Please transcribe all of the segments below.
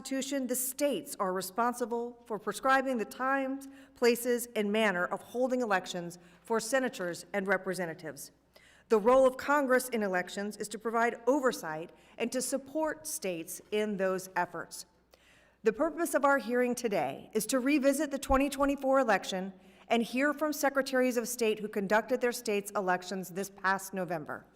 Constitution, the states are responsible for prescribing the times, places, and manner of holding elections for senators and representatives. The role of Congress in elections is to provide oversight and to support states in those efforts. The purpose of our hearing today is to revisit the 2024 election and hear from secretaries of state who conducted their state's elections this past November.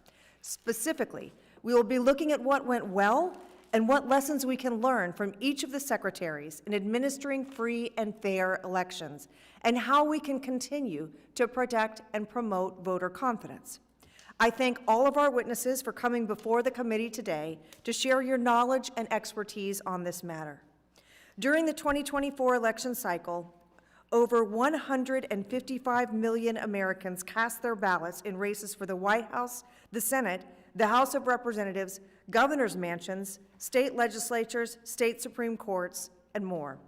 Specifically, we will be looking at what went well and what lessons we can learn from each of the secretaries in administering free and fair elections, and how we can continue to protect and promote voter confidence. I thank all of our witnesses for coming before the committee today to share your knowledge and expertise on this matter. During the 2024 election cycle, over 155 million Americans cast their ballots in races for the White House, the Senate, the House of Representatives, governors' mansions, state legislatures, state Supreme Courts, and more.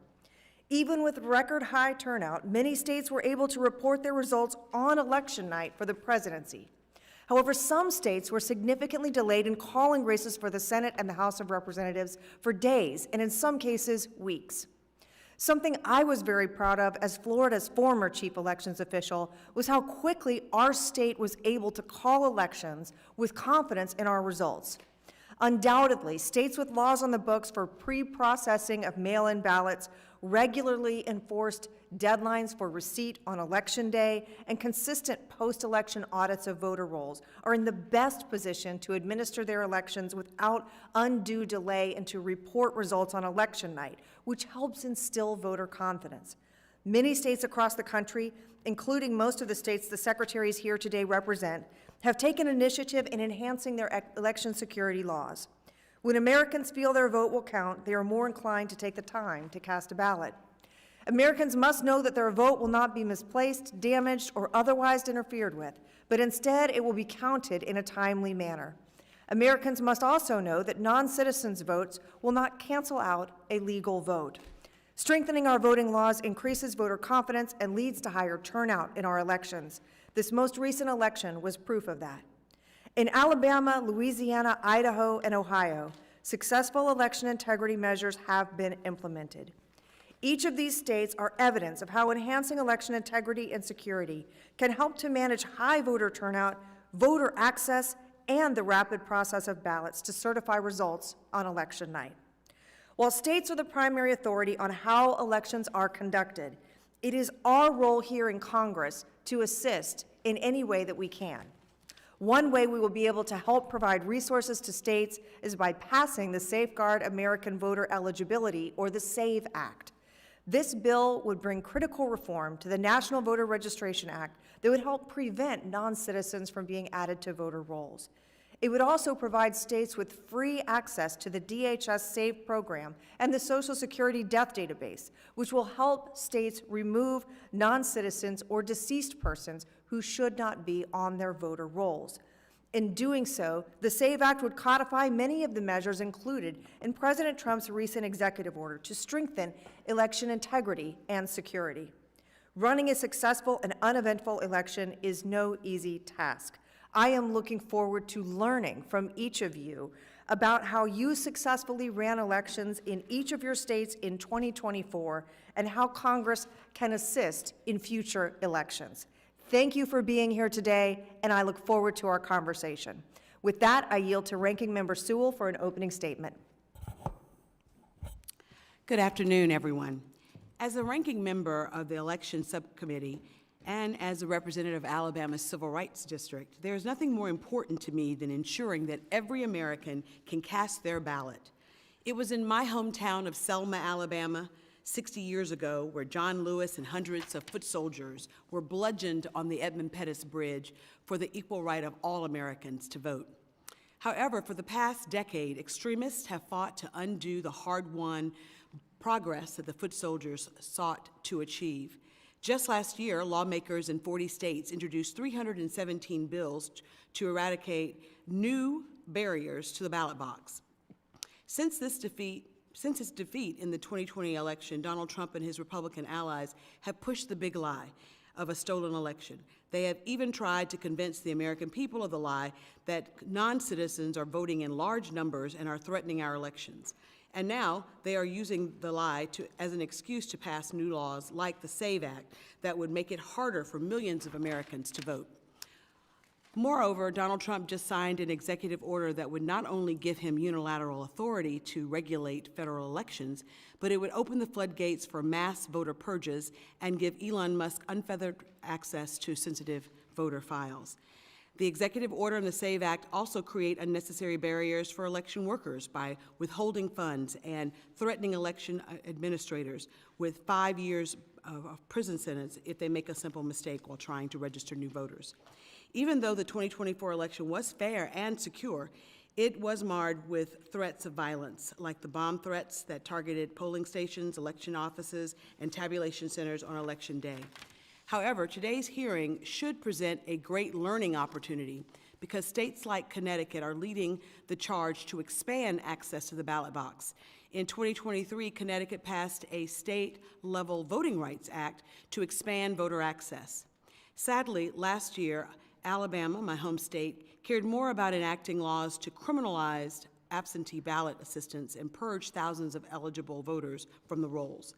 Even with record high turnout, many states were able to report their results on election night for the presidency. However, some states were significantly delayed in calling races for the Senate and the House of Representatives for days, and in some cases, weeks. Something I was very proud of as Florida's former chief elections official was how quickly our state was able to call elections with confidence in our results. Undoubtedly, states with laws on the books for pre-processing of mail-in ballots regularly enforced deadlines for receipt on election day and consistent post-election audits of voter rolls are in the best position to administer their elections without undue delay and to report results on election night, which helps instill voter confidence. Many states across the country, including most of the states the secretaries here today represent, have taken initiative in enhancing their election security laws. When Americans feel their vote will count, they are more inclined to take the time to cast a ballot. Americans must know that their vote will not be misplaced, damaged, or otherwise interfered with, but instead it will be counted in a timely manner. Americans must also know that non-citizens' votes will not cancel out a legal vote. Strengthening our voting laws increases voter confidence and leads to higher turnout in our elections. This most recent election was proof of that. In Alabama, Louisiana, Idaho, and Ohio, successful election integrity measures have been implemented. Each of these states are evidence of how enhancing election integrity and security can help to manage high voter turnout, voter access, and the rapid process of ballots to certify results on election night. While states are the primary authority on how elections are conducted, it is our role here in Congress to assist in any way that we can. One way we will be able to help provide resources to states is by passing the Safeguard American Voter Eligibility, or the SAVE Act. This bill would bring critical reform to the National Voter Registration Act that would help prevent non-citizens from being added to voter rolls. It would also provide states with free access to the DHS SAVE program and the Social Security Death Database, which will help states remove non-citizens or deceased persons who should not be on their voter rolls. In doing so, the SAVE Act would codify many of the measures included in President Trump's recent executive order to strengthen election integrity and security. Running a successful and uneventful election is no easy task. I am looking forward to learning from each of you about how you successfully ran elections in each of your states in 2024 and how Congress can assist in future elections. Thank you for being here today, and I look forward to our conversation. With that, I yield to Ranking Member Sewell for an opening statement. Good afternoon, everyone. As a ranking member of the Election Subcommittee and as a representative of Alabama's Civil Rights District, there is nothing more important to me than ensuring that every American can cast their ballot. It was in my hometown of Selma, Alabama, 60 years ago, where John Lewis and hundreds of foot soldiers were bludgeoned on the Edmund Pettus Bridge for the equal right of all Americans to vote. However, for the past decade, extremists have fought to undo the hard-won progress that the foot soldiers sought to achieve. Just last year, lawmakers in 40 states introduced 317 bills to eradicate new barriers to the ballot box. Since its defeat in the 2020 election, Donald Trump and his Republican allies have pushed the big lie of a stolen election. They have even tried to convince the American people of the lie that non-citizens are voting in large numbers and are threatening our elections. And now they are using the lie as an excuse to pass new laws like the SAVE Act that would make it harder for millions of Americans to vote. Moreover, Donald Trump just signed an executive order that would not only give him unilateral authority to regulate federal elections, but it would open the floodgates for mass voter purges and give Elon Musk unfettered access to sensitive voter files. The executive order and the SAVE Act also create unnecessary barriers for election workers by withholding funds and threatening election administrators with 5 years of prison sentence if they make a simple mistake while trying to register new voters. Even though the 2024 election was fair and secure, it was marred with threats of violence, like the bomb threats that targeted polling stations, election offices, and tabulation centers on Election Day. However, today's hearing should present a great learning opportunity because states like Connecticut are leading the charge to expand access to the ballot box. In 2023, Connecticut passed a state-level Voting Rights Act to expand voter access. Sadly, last year, Alabama, my home state, cared more about enacting laws to criminalize absentee ballot assistance and purge thousands of eligible voters from the rolls.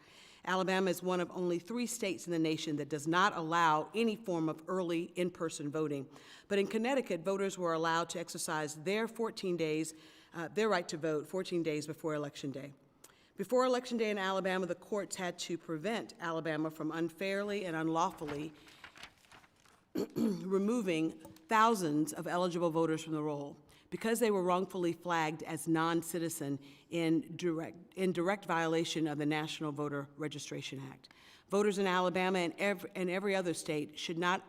Alabama is one of only 3 states in the nation that does not allow any form of early in-person voting. But in Connecticut, voters were allowed to exercise their their right to vote 14 days before Election Day. Before Election Day in Alabama, the courts had to prevent Alabama from unfairly and unlawfully removing thousands of eligible voters from the roll because they were wrongfully flagged as non-citizen in direct violation of the National Voter Registration Act. Voters in Alabama and every other state should not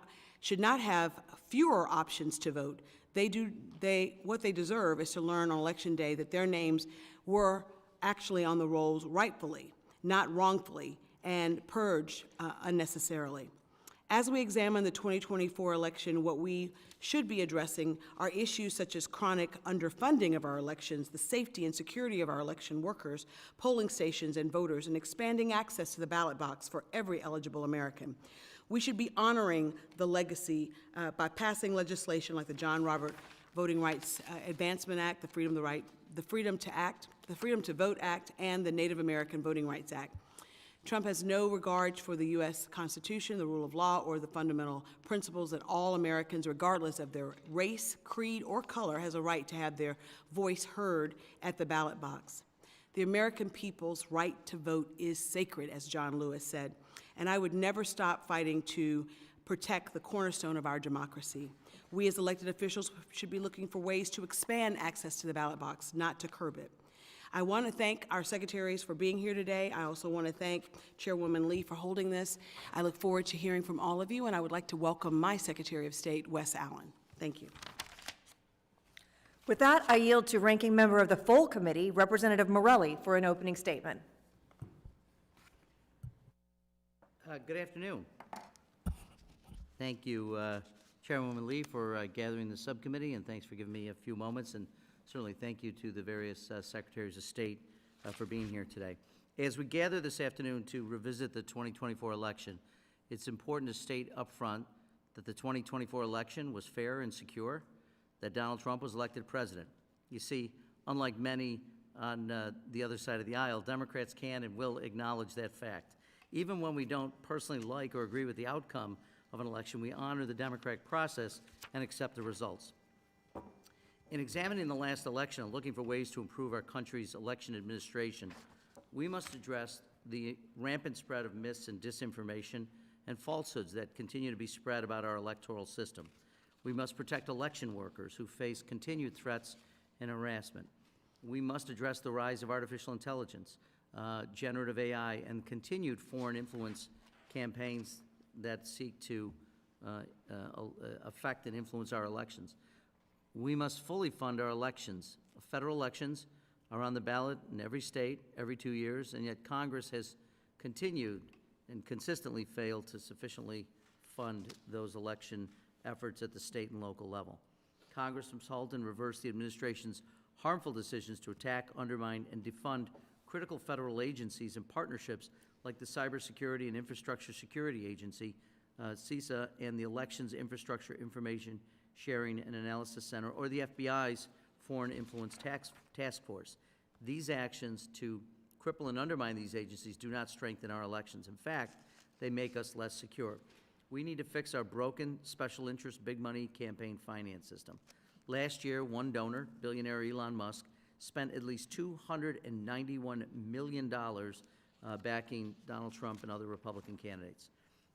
have fewer options to vote. What they deserve is to learn on Election Day that their names were actually on the rolls rightfully, not wrongfully, and purged unnecessarily. As we examine the 2024 election, what we should be addressing are issues such as chronic underfunding of our elections, the safety and security of our election workers, polling stations and voters, and expanding access to the ballot box for every eligible American. We should be honoring the legacy by passing legislation like the John Roberts Voting Rights Advancement Act, the Freedom to Vote Act, and the Native American Voting Rights Act. Trump has no regard for the U.S. Constitution, the rule of law, or the fundamental principles that all Americans, regardless of their race, creed, or color, has a right to have their voice heard at the ballot box. The American people's right to vote is sacred, as John Lewis said, and I would never stop fighting to protect the cornerstone of our democracy. We as elected officials should be looking for ways to expand access to the ballot box, not to curb it. I want to thank our secretaries for being here today. I also want to thank Chairwoman Lee for holding this. I look forward to hearing from all of you, and I would like to welcome my Secretary of State, Wes Allen. Thank you. With that, I yield to Ranking Member of the Full Committee, Representative Morelli, for an opening statement. Good afternoon. Thank you, Chairwoman Lee, for gathering the subcommittee, and thanks for giving me a few moments. And certainly thank you to the various Secretaries of State for being here today. As we gather this afternoon to revisit the 2024 election, it's important to state up front that the 2024 election was fair and secure, that Donald Trump was elected president. You see, unlike many on the other side of the aisle, Democrats can and will acknowledge that fact. Even when we don't personally like or agree with the outcome of an election, we honor the democratic process and accept the results. In examining the last election and looking for ways to improve our country's election administration, we must address the rampant spread of myths and disinformation and falsehoods that continue to be spread about our electoral system. We must protect election workers who face continued threats and harassment. We must address the rise of artificial intelligence, generative AI, and continued foreign influence campaigns that seek to affect and influence our elections. We must fully fund our elections. Federal elections are on the ballot in every state every 2 years, and yet Congress has continued and consistently failed to sufficiently fund those election efforts at the state and local level. Congress must halt and reverse the administration's harmful decisions to attack, undermine, and defund critical federal agencies and partnerships like the Cybersecurity and Infrastructure Security Agency, CISA, and the Elections Infrastructure Information Sharing and Analysis Center, or the FBI's Foreign Influence Task Force. These actions to cripple and undermine these agencies do not strengthen our elections. In fact, they make us less secure. We need to fix our broken special interest big money campaign finance system. Last year, one donor, billionaire Elon Musk, spent at least $291 million backing Donald Trump and other Republican candidates.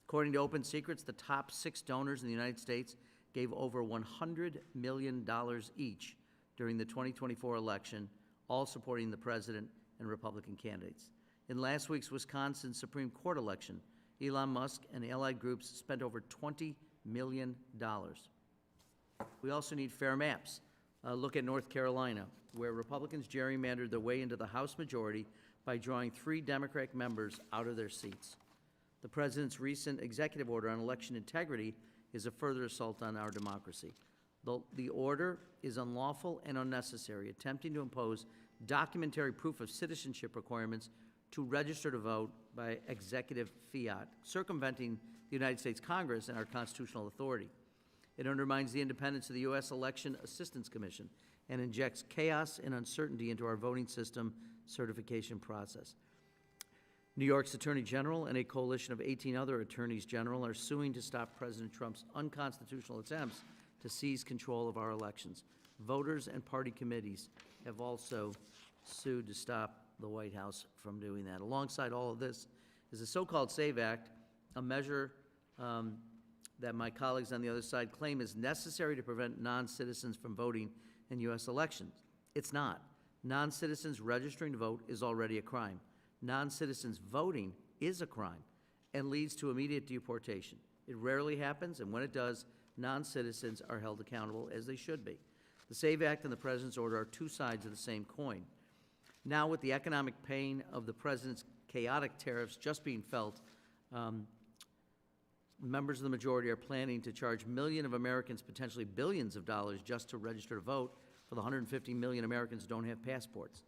According to Open Secrets, the top 6 donors in the United States gave over $100 million each during the 2024 election, all supporting the president and Republican candidates. In last week's Wisconsin Supreme Court election, Elon Musk and allied groups spent over $20 million. We also need fair maps. Look at North Carolina, where Republicans gerrymandered their way into the House majority by drawing 3 Democratic members out of their seats. The president's recent executive order on election integrity is a further assault on our democracy. The order is unlawful and unnecessary, attempting to impose documentary proof of citizenship requirements to register to vote by executive fiat, circumventing the United States Congress and our constitutional authority. It undermines the independence of the U.S. Election Assistance Commission and injects chaos and uncertainty into our voting system certification process. New York's Attorney General and a coalition of 18 other attorneys general are suing to stop President Trump's unconstitutional attempts to seize control of our elections. Voters and party committees have also sued to stop the White House from doing that. Alongside all of this is the so-called SAVE Act, a measure that my colleagues on the other side claim is necessary to prevent non-citizens from voting in U.S. elections. It's not. Non-citizens registering to vote is already a crime. Non-citizens voting is a crime and leads to immediate deportation. It rarely happens, and when it does, non-citizens are held accountable, as they should be. The SAVE Act and the President's order are 2 sides of the same coin. Now, with the economic pain of the President's chaotic tariffs just being felt, members of the majority are planning to charge millions of Americans, potentially billions of dollars, just to register to vote for the 150 million Americans who don't have passports.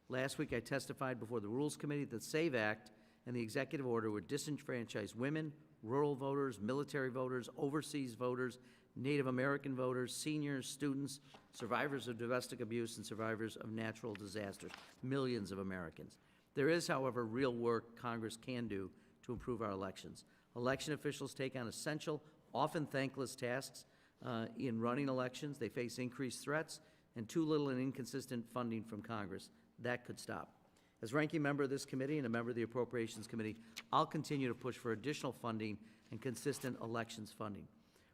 Last week, I testified before the Rules Committee that the SAVE Act and the executive order would disenfranchise women, rural voters, military voters, overseas voters, Native American voters, seniors, students, survivors of domestic abuse, and survivors of natural disasters, millions of Americans. There is, however, real work Congress can do to improve our elections. Election officials take on essential, often thankless tasks in running elections. They face increased threats and too little and inconsistent funding from Congress. That could stop. As ranking member of this committee and a member of the Appropriations Committee, I'll continue to push for additional funding and consistent elections funding.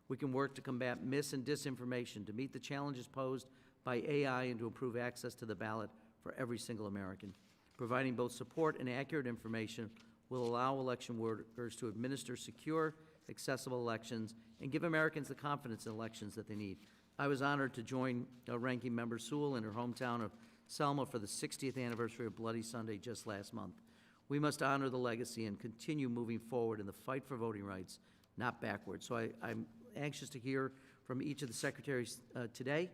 We can work to combat mis- and disinformation, to meet the challenges posed by AI, and to improve access to the ballot for every single American. Providing both support and accurate information will allow election workers to administer secure, accessible elections and give Americans the confidence in elections that they need. I was honored to join Ranking Member Sewell in her hometown of Selma for the 60th anniversary of Bloody Sunday just last month. We must honor the legacy and continue moving forward in the fight for voting rights, not backwards. So I'm anxious to hear from each of the secretaries today.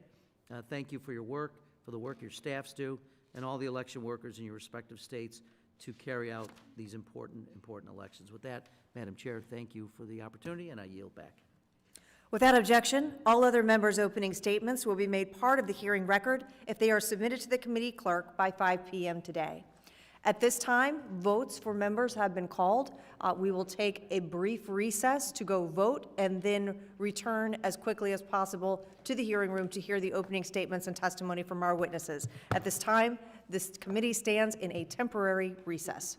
Thank you for your work, for the work your staffs do, and all the election workers in your respective states to carry out these important elections. With that, Madam Chair, thank you for the opportunity, and I yield back. Without objection, all other members' opening statements will be made part of the hearing record if they are submitted to the committee clerk by 5 p.m. today. At this time, votes for members have been called. We will take a brief recess to go vote and then return as quickly as possible to the hearing room to hear the opening statements and testimony from our witnesses. At this time, this committee stands in a temporary recess.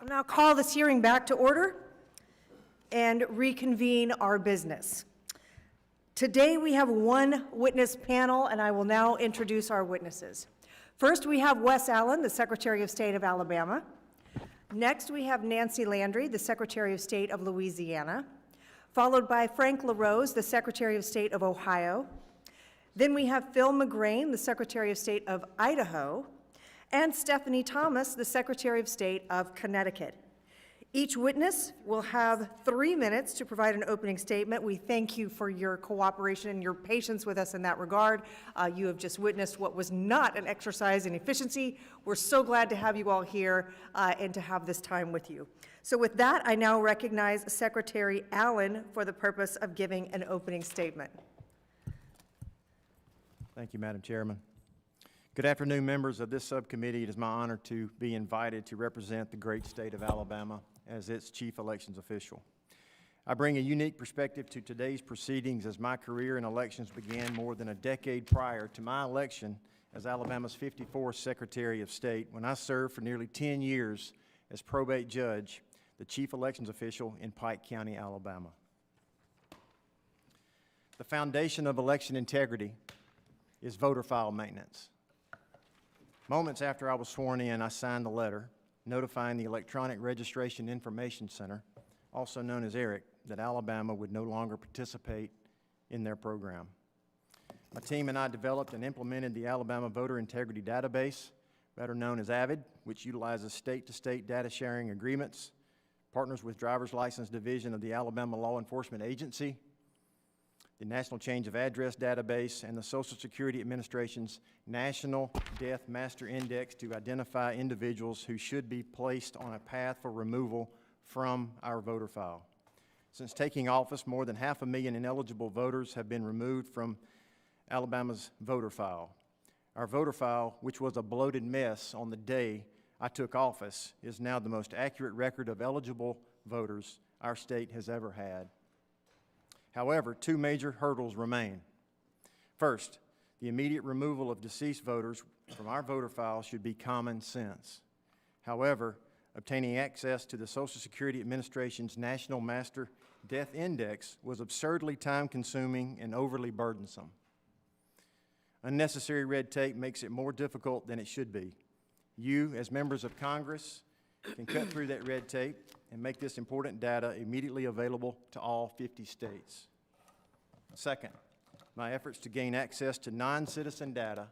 I'll now call this hearing back to order and reconvene our business. Today, we have one witness panel, and I will now introduce our witnesses. First, we have Wes Allen, the Secretary of State of Alabama. Next, we have Nancy Landry, the Secretary of State of Louisiana, followed by Frank LaRose, the Secretary of State of Ohio. Then we have Phil McGrain, the Secretary of State of Idaho, and Stephanie Thomas, the Secretary of State of Connecticut. Each witness will have 3 minutes to provide an opening statement. We thank you for your cooperation and your patience with us in that regard. You have just witnessed what was not an exercise in efficiency. We're so glad to have you all here and to have this time with you. So with that, I now recognize Secretary Allen for the purpose of giving an opening statement. Thank you, Madam Chairman. Good afternoon, members of this subcommittee. It is my honor to be invited to represent the great state of Alabama as its chief elections official. I bring a unique perspective to today's proceedings as my career in elections began more than a decade prior to my election as Alabama's 54th Secretary of State, when I served for nearly 10 years as probate judge, the chief elections official in Pike County, Alabama. The foundation of election integrity is voter file maintenance. Moments after I was sworn in, I signed a letter notifying the Electronic Registration Information Center, also known as ERIC, that Alabama would no longer participate in their program. My team and I developed and implemented the Alabama Voter Integrity Database, better known as AVID, which utilizes state-to-state data sharing agreements, partners with Driver's License Division of the Alabama Law Enforcement Agency, the National Change of Address Database, and the Social Security Administration's National Death Master Index to identify individuals who should be placed on a path for removal from our voter file. Since taking office, more than 500,000 ineligible voters have been removed from Alabama's voter file. Our voter file, which was a bloated mess on the day I took office, is now the most accurate record of eligible voters our state has ever had. However, 2 major hurdles remain. First, the immediate removal of deceased voters from our voter file should be common sense. However, obtaining access to the Social Security Administration's National Master Death Index was absurdly time-consuming and overly burdensome. Unnecessary red tape makes it more difficult than it should be. You, as members of Congress, can cut through that red tape and make this important data immediately available to all 50 states. Second, my efforts to gain access to non-citizen data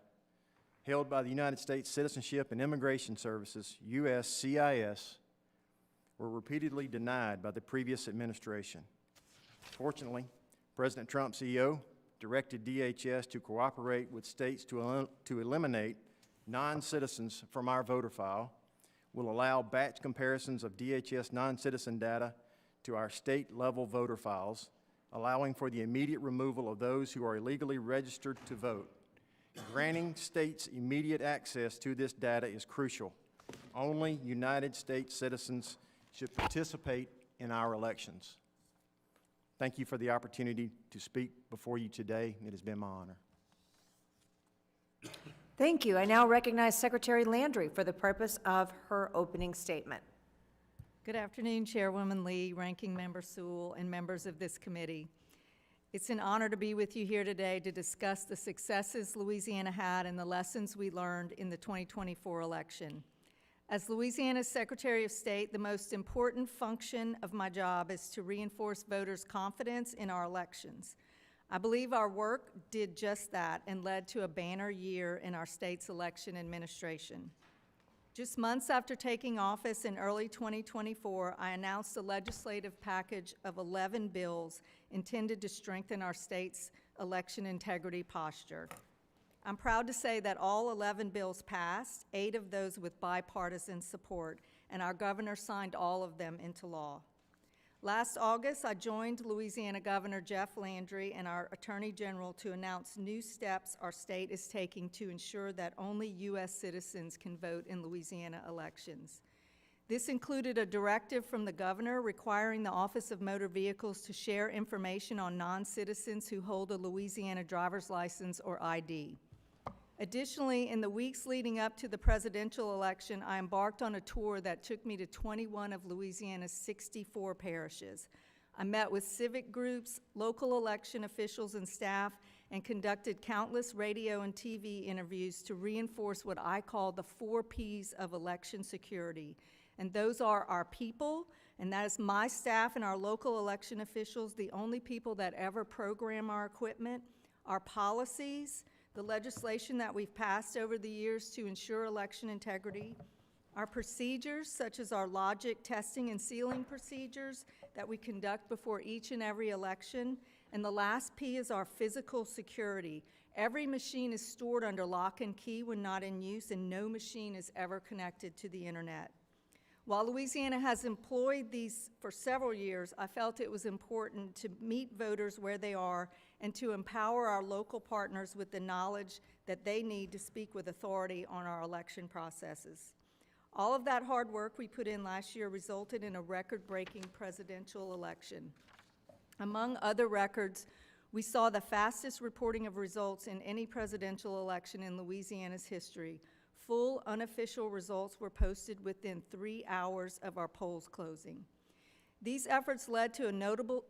held by the United States Citizenship and Immigration Services, USCIS, were repeatedly denied by the previous administration. Fortunately, President Trump's EO directed DHS to cooperate with states to eliminate non-citizens from our voter file, will allow batch comparisons of DHS non-citizen data to our state-level voter files, allowing for the immediate removal of those who are illegally registered to vote. Granting states immediate access to this data is crucial. Only United States citizens should participate in our elections. Thank you for the opportunity to speak before you today. It has been my honor. Thank you. I now recognize Secretary Landry for the purpose of her opening statement. Good afternoon, Chairwoman Lee, Ranking Member Sewell, and members of this committee. It's an honor to be with you here today to discuss the successes Louisiana had and the lessons we learned in the 2024 election. As Louisiana's Secretary of State, the most important function of my job is to reinforce voters' confidence in our elections. I believe our work did just that and led to a banner year in our state's election administration. Just months after taking office in early 2024, I announced a legislative package of 11 bills intended to strengthen our state's election integrity posture. I'm proud to say that all 11 bills passed, 8 of those with bipartisan support, and our governor signed all of them into law. Last August, I joined Louisiana Governor Jeff Landry and our Attorney General to announce new steps our state is taking to ensure that only U.S. citizens can vote in Louisiana elections. This included a directive from the governor requiring the Office of Motor Vehicles to share information on non-citizens who hold a Louisiana driver's license or ID. Additionally, in the weeks leading up to the presidential election, I embarked on a tour that took me to 21 of Louisiana's 64 parishes. I met with civic groups, local election officials and staff, and conducted countless radio and TV interviews to reinforce what I call the 4 Ps of election security. And those are our people, and that is my staff and our local election officials, the only people that ever program our equipment, our policies, the legislation that we've passed over the years to ensure election integrity, our procedures, such as our logic testing and sealing procedures that we conduct before each and every election, and the last P is our physical security. Every machine is stored under lock and key when not in use, and no machine is ever connected to the internet. While Louisiana has employed these for several years, I felt it was important to meet voters where they are and to empower our local partners with the knowledge that they need to speak with authority on our election processes. All of that hard work we put in last year resulted in a record-breaking presidential election. Among other records, we saw the fastest reporting of results in any presidential election in Louisiana's history. Full unofficial results were posted within 3 hours of our polls closing. These efforts led to a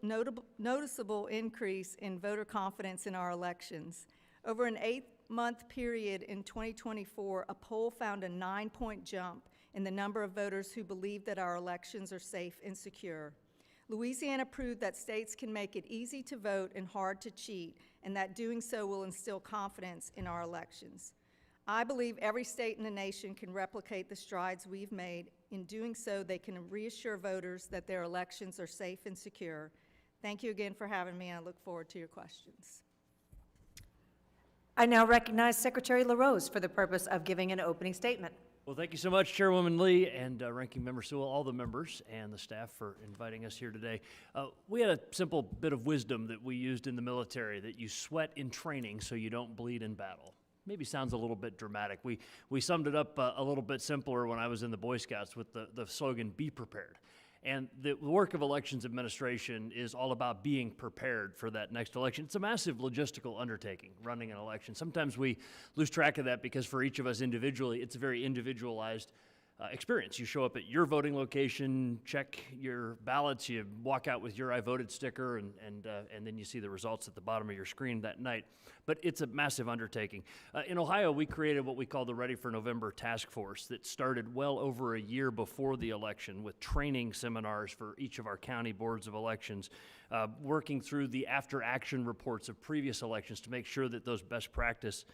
noticeable increase in voter confidence in our elections. Over an 8-month period in 2024, a poll found a 9-point jump in the number of voters who believe that our elections are safe and secure. Louisiana proved that states can make it easy to vote and hard to cheat, and that doing so will instill confidence in our elections. I believe every state in the nation can replicate the strides we've made. In doing so, they can reassure voters that their elections are safe and secure. Thank you again for having me, and I look forward to your questions. I now recognize Secretary LaRose for the purpose of giving an opening statement. Well, thank you so much, Chairwoman Lee and Ranking Member Sewell, all the members and the staff for inviting us here today. We had a simple bit of wisdom that we used in the military, that you sweat in training so you don't bleed in battle. Maybe sounds a little bit dramatic. We summed it up a little bit simpler when I was in the Boy Scouts with the slogan, "Be prepared." And the work of elections administration is all about being prepared for that next election. It's a massive logistical undertaking, running an election. Sometimes we lose track of that because for each of us individually, it's a very individualized experience. You show up at your voting location, check your ballots, you walk out with your I voted sticker, and then you see the results at the bottom of your screen that night. But it's a massive undertaking. In Ohio, we created what we call the Ready for November Task Force that started well over a year before the election with training seminars for each of our county boards of elections, working through the after-action reports of previous elections to make sure that those best practice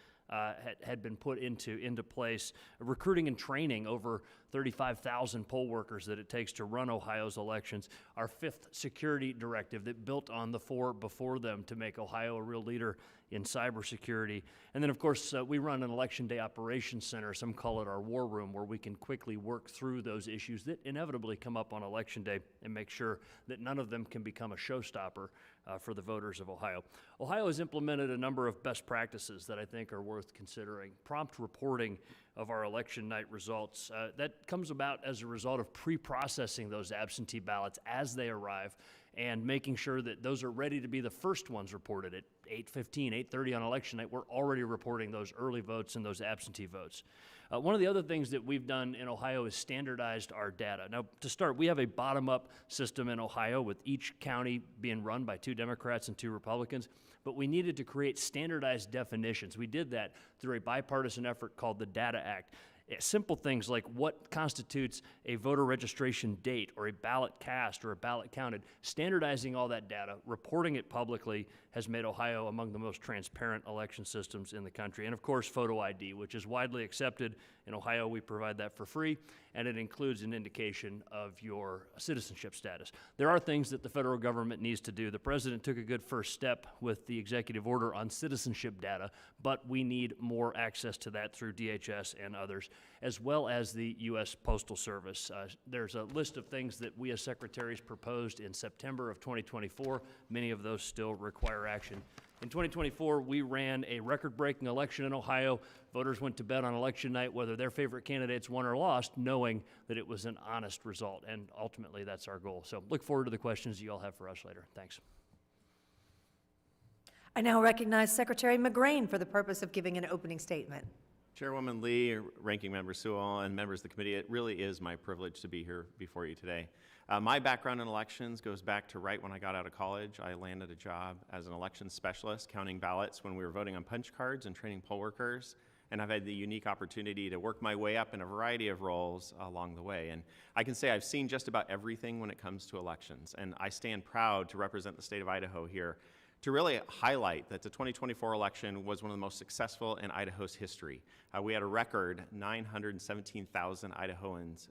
had been put into place, recruiting and training over 35,000 poll workers that it takes to run Ohio's elections, our 5th security directive that built on the 4 before them to make Ohio a real leader in cybersecurity. And then, of course, we run an Election Day Operations Center, some call it our war room, where we can quickly work through those issues that inevitably come up on Election Day and make sure that none of them can become a showstopper for the voters of Ohio. Ohio has implemented a number of best practices that I think are worth considering. Prompt reporting of our election night results. That comes about as a result of pre-processing those absentee ballots as they arrive and making sure that those are ready to be the first ones reported at 8:15, 8:30 on election night. We're already reporting those early votes and those absentee votes. One of the other things that we've done in Ohio is standardized our data. Now, to start, we have a bottom-up system in Ohio with each county being run by 2 Democrats and 2 Republicans, but we needed to create standardized definitions. We did that through a bipartisan effort called the Data Act. Simple things like what constitutes a voter registration date or a ballot cast or a ballot counted. Standardizing all that data, reporting it publicly, has made Ohio among the most transparent election systems in the country. And of course, photo ID, which is widely accepted. In Ohio, we provide that for free, and it includes an indication of your citizenship status. There are things that the federal government needs to do. The president took a good first step with the executive order on citizenship data, but we need more access to that through DHS and others, as well as the U.S. Postal Service. There's a list of things that we as secretaries proposed in September of 2024. Many of those still require action. In 2024, we ran a record-breaking election in Ohio. Voters went to bed on election night, whether their favorite candidates won or lost, knowing that it was an honest result, and ultimately that's our goal. So look forward to the questions you all have for us later. Thanks. I now recognize Secretary McGrain for the purpose of giving an opening statement. Chairwoman Lee, Ranking Member Sewell, and members of the committee, it really is my privilege to be here before you today. My background in elections goes back to right when I got out of college. I landed a job as an elections specialist, counting ballots when we were voting on punch cards and training poll workers. And I've had the unique opportunity to work my way up in a variety of roles along the way. And I can say I've seen just about everything when it comes to elections. And I stand proud to represent the state of Idaho here to really highlight that the 2024 election was one of the most successful in Idaho's history. We had a record 917,000 Idahoans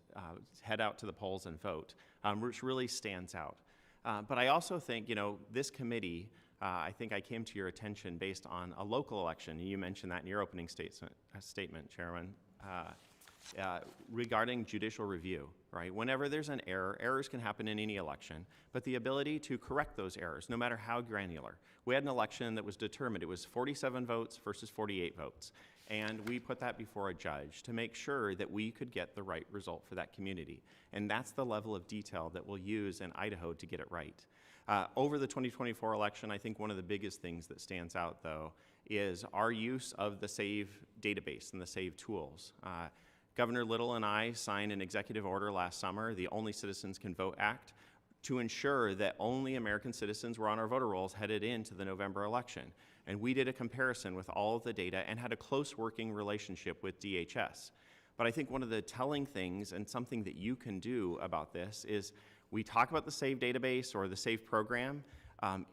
head out to the polls and vote, which really stands out. But I also think, this committee, I think I came to your attention based on a local election. You mentioned that in your opening statement, Chairman, regarding judicial review, right? Whenever there's an error, errors can happen in any election, but the ability to correct those errors, no matter how granular. We had an election that was determined. It was 47 votes versus 48 votes. And we put that before a judge to make sure that we could get the right result for that community. And that's the level of detail that we'll use in Idaho to get it right. Over the 2024 election, I think one of the biggest things that stands out, though, is our use of the SAVE database and the SAVE tools. Governor Little and I signed an executive order last summer, the Only Citizens Can Vote Act, to ensure that only American citizens were on our voter rolls headed into the November election. And we did a comparison with all of the data and had a close working relationship with DHS. But I think one of the telling things, and something that you can do about this, is we talk about the SAVE database or the SAVE program.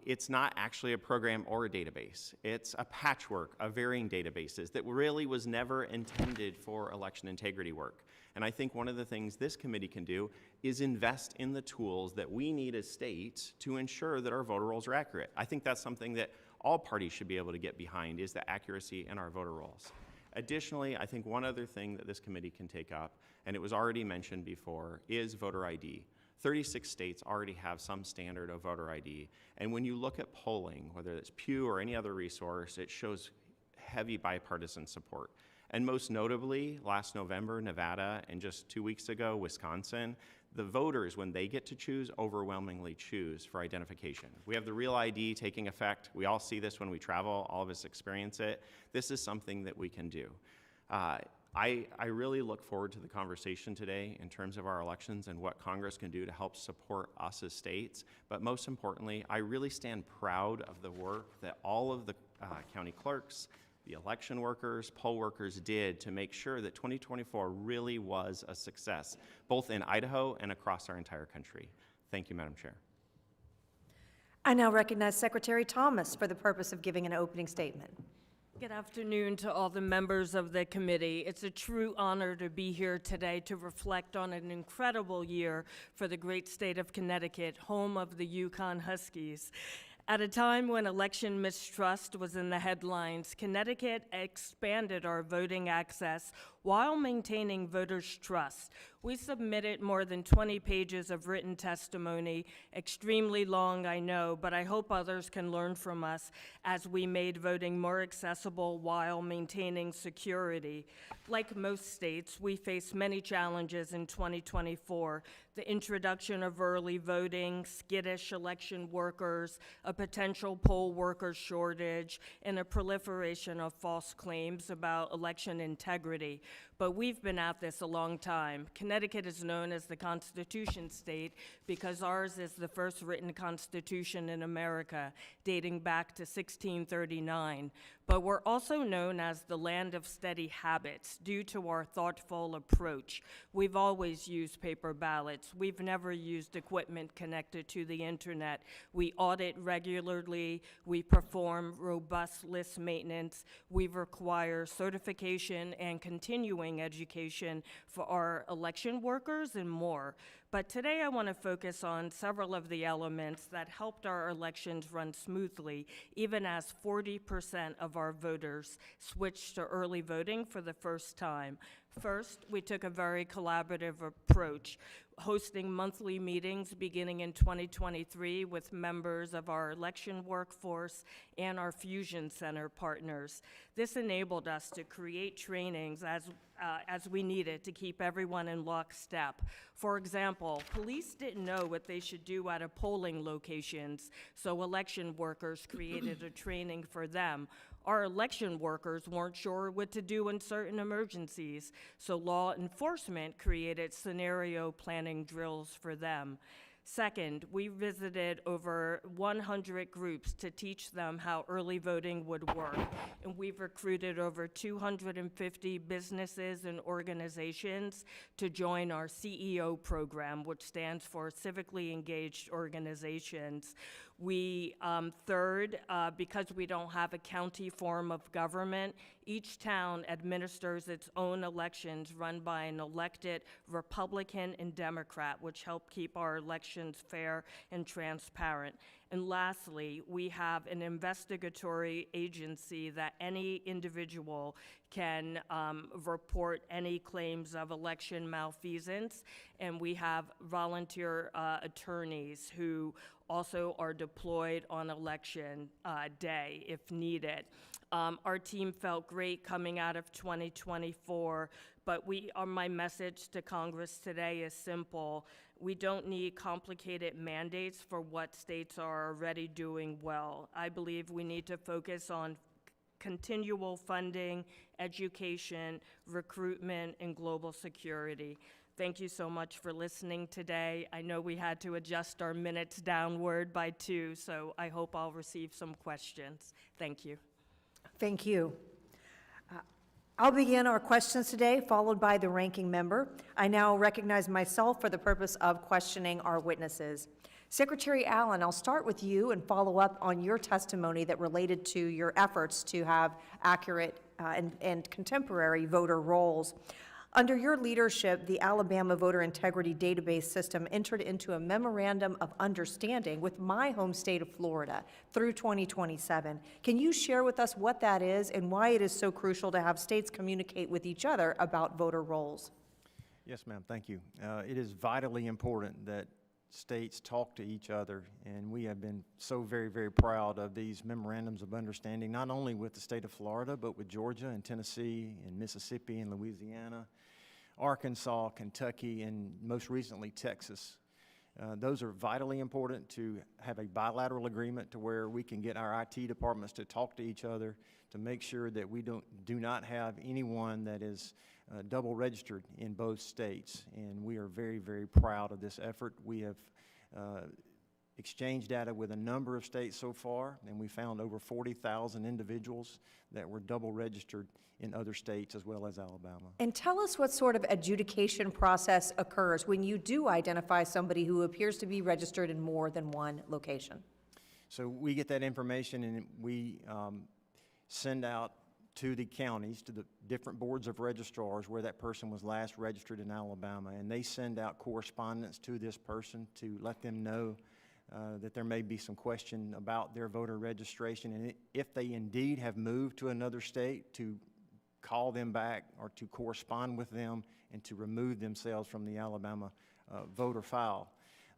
It's not actually a program or a database. It's a patchwork of varying databases that really was never intended for election integrity work. And I think one of the things this committee can do is invest in the tools that we need as states to ensure that our voter rolls are accurate. I think that's something that all parties should be able to get behind, is the accuracy in our voter rolls. Additionally, I think one other thing that this committee can take up, and it was already mentioned before, is voter ID. 36 states already have some standard of voter ID. And when you look at polling, whether it's Pew or any other resource, it shows heavy bipartisan support. And most notably, last November, Nevada, and just 2 weeks ago, Wisconsin, the voters, when they get to choose, overwhelmingly choose for identification. We have the Real ID taking effect. We all see this when we travel. All of us experience it. This is something that we can do. I really look forward to the conversation today in terms of our elections and what Congress can do to help support us as states. But most importantly, I really stand proud of the work that all of the county clerks, the election workers, poll workers did to make sure that 2024 really was a success, both in Idaho and across our entire country. Thank you, Madam Chair. I now recognize Secretary Thomas for the purpose of giving an opening statement. Good afternoon to all the members of the committee. It's a true honor to be here today to reflect on an incredible year for the great state of Connecticut, home of the Yukon Huskies. At a time when election mistrust was in the headlines, Connecticut expanded our voting access while maintaining voters' trust. We submitted more than 20 pages of written testimony, extremely long, I know, but I hope others can learn from us as we made voting more accessible while maintaining security. Like most states, we face many challenges in 2024. The introduction of early voting, skittish election workers, a potential poll worker shortage, and a proliferation of false claims about election integrity. But we've been at this a long time. Connecticut is known as the Constitution state because ours is the first written constitution in America, dating back to 1639. But we're also known as the land of steady habits due to our thoughtful approach. We've always used paper ballots. We've never used equipment connected to the internet. We audit regularly. We perform robust list maintenance. We require certification and continuing education for our election workers and more. But today I want to focus on several of the elements that helped our elections run smoothly, even as 40% of our voters switched to early voting for the first time. First, we took a very collaborative approach, hosting monthly meetings beginning in 2023 with members of our election workforce and our Fusion Center partners. This enabled us to create trainings as we needed to keep everyone in lockstep. For example, police didn't know what they should do at polling locations, so election workers created a training for them. Our election workers weren't sure what to do in certain emergencies, so law enforcement created scenario planning drills for them. Second, we visited over 100 groups to teach them how early voting would work, and we've recruited over 250 businesses and organizations to join our CEO program, which stands for Civically Engaged Organizations. Third, because we don't have a county form of government, each town administers its own elections run by an elected Republican and Democrat, which help keep our elections fair and transparent. And lastly, we have an investigatory agency that any individual can report any claims of election malfeasance, and we have volunteer attorneys who also are deployed on election day if needed. Our team felt great coming out of 2024, but my message to Congress today is simple. We don't need complicated mandates for what states are already doing well. I believe we need to focus on continual funding, education, recruitment, and global security. Thank you so much for listening today. I know we had to adjust our minutes downward by 2, so I hope I'll receive some questions. Thank you. Thank you. I'll begin our questions today, followed by the ranking member. I now recognize myself for the purpose of questioning our witnesses. Secretary Allen, I'll start with you and follow up on your testimony that related to your efforts to have accurate and contemporary voter rolls. Under your leadership, the Alabama Voter Integrity Database System entered into a memorandum of understanding with my home state of Florida through 2027. Can you share with us what that is and why it is so crucial to have states communicate with each other about voter rolls? Yes, ma'am, thank you. It is vitally important that states talk to each other, and we have been so very, very proud of these memorandums of understanding, not only with the state of Florida, but with Georgia and Tennessee and Mississippi and Louisiana, Arkansas, Kentucky, and most recently Texas. Those are vitally important to have a bilateral agreement to where we can get our IT departments to talk to each other to make sure that we do not have anyone that is double registered in both states. And we are very, very proud of this effort. We have exchanged data with a number of states so far, and we found over 40,000 individuals that were double registered in other states as well as Alabama. And tell us what sort of adjudication process occurs when you do identify somebody who appears to be registered in more than one location. So we get that information and we send out to the counties, to the different boards of registrars where that person was last registered in Alabama, and they send out correspondence to this person to let them know that there may be some question about their voter registration, and if they indeed have moved to another state, to call them back or to correspond with them and to remove themselves from the Alabama voter file.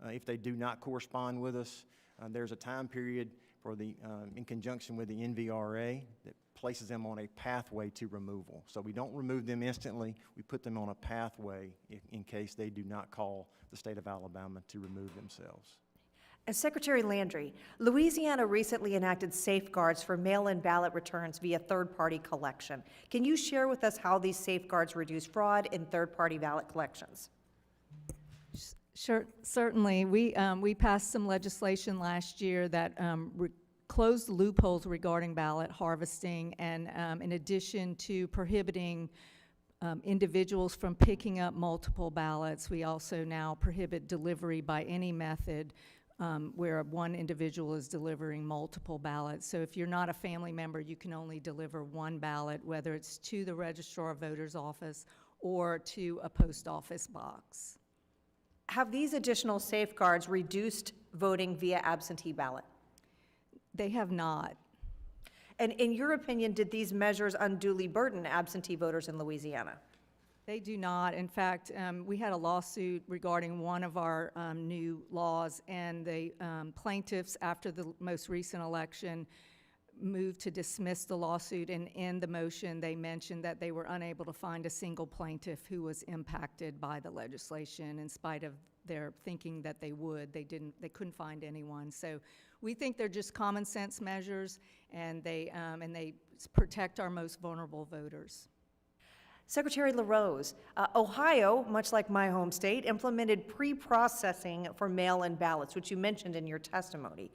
If they do not correspond with us, there's a time period for in conjunction with the NVRA that places them on a pathway to removal. So we don't remove them instantly, we put them on a pathway in case they do not call the state of Alabama to remove themselves. And Secretary Landry, Louisiana recently enacted safeguards for mail-in ballot returns via third-party collection. Can you share with us how these safeguards reduce fraud in third-party ballot collections? Sure, certainly. We passed some legislation last year that closed loopholes regarding ballot harvesting, and in addition to prohibiting individuals from picking up multiple ballots, we also now prohibit delivery by any method where one individual is delivering multiple ballots. So if you're not a family member, you can only deliver one ballot, whether it's to the Registrar of Voters' office or to a post office box. Have these additional safeguards reduced voting via absentee ballot? They have not. And in your opinion, did these measures unduly burden absentee voters in Louisiana? They do not. In fact, we had a lawsuit regarding one of our new laws, and the plaintiffs, after the most recent election, moved to dismiss the lawsuit, and in the motion, they mentioned that they were unable to find a single plaintiff who was impacted by the legislation in spite of their thinking that they would. They couldn't find anyone. So we think they're just common sense measures, and they protect our most vulnerable voters. Secretary LaRose, Ohio, much like my home state, implemented pre-processing for mail-in ballots, which you mentioned in your testimony.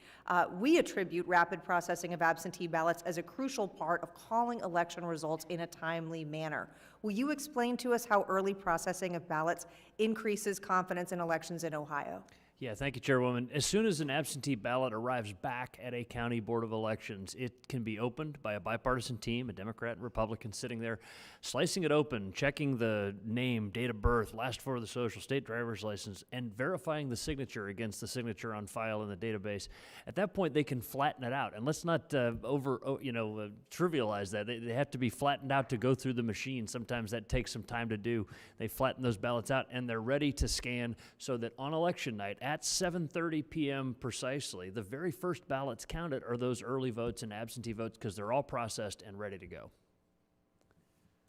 We attribute rapid processing of absentee ballots as a crucial part of calling election results in a timely manner. Will you explain to us how early processing of ballots increases confidence in elections in Ohio? Yeah, thank you, Chairwoman. As soon as an absentee ballot arrives back at a county board of elections, it can be opened by a bipartisan team, a Democrat and Republican sitting there, slicing it open, checking the name, date of birth, last four of the social, state driver's license, and verifying the signature against the signature on file in the database. At that point, they can flatten it out. And let's not trivialize that. They have to be flattened out to go through the machine. Sometimes that takes some time to do. They flatten those ballots out, and they're ready to scan so that on election night, at 7:30 p.m. precisely, the very first ballots counted are those early votes and absentee votes because they're all processed and ready to go.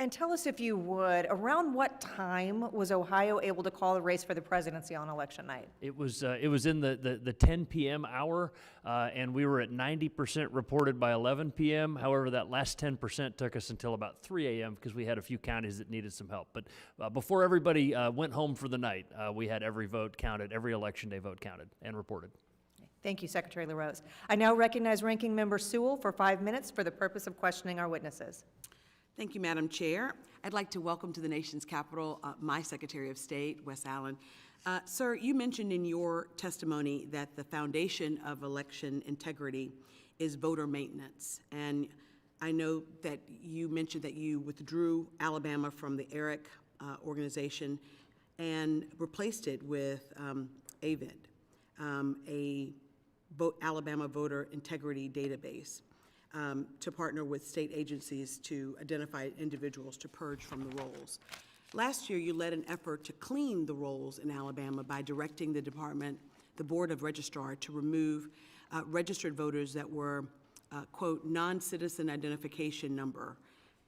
And tell us, if you would, around what time was Ohio able to call a race for the presidency on election night? It was in the 10 p.m. hour, and we were at 90% reported by 11 p.m. However, that last 10% took us until about 3 a.m. because we had a few counties that needed some help. But before everybody went home for the night, we had every vote counted, every election day vote counted and reported. Thank you, Secretary LaRose. I now recognize Ranking Member Sewell for 5 minutes for the purpose of questioning our witnesses. Thank you, Madam Chair. I'd like to welcome to the nation's capital my Secretary of State, Wes Allen. Sir, you mentioned in your testimony that the foundation of election integrity is voter maintenance. And I know that you mentioned that you withdrew Alabama from the ERIC organization and replaced it with AVID, Alabama Voter Integrity Database. To partner with state agencies to identify individuals to purge from the rolls. Last year, you led an effort to clean the rolls in Alabama by directing the Board of Registrar to remove registered voters that were, quote, non-citizen identification number,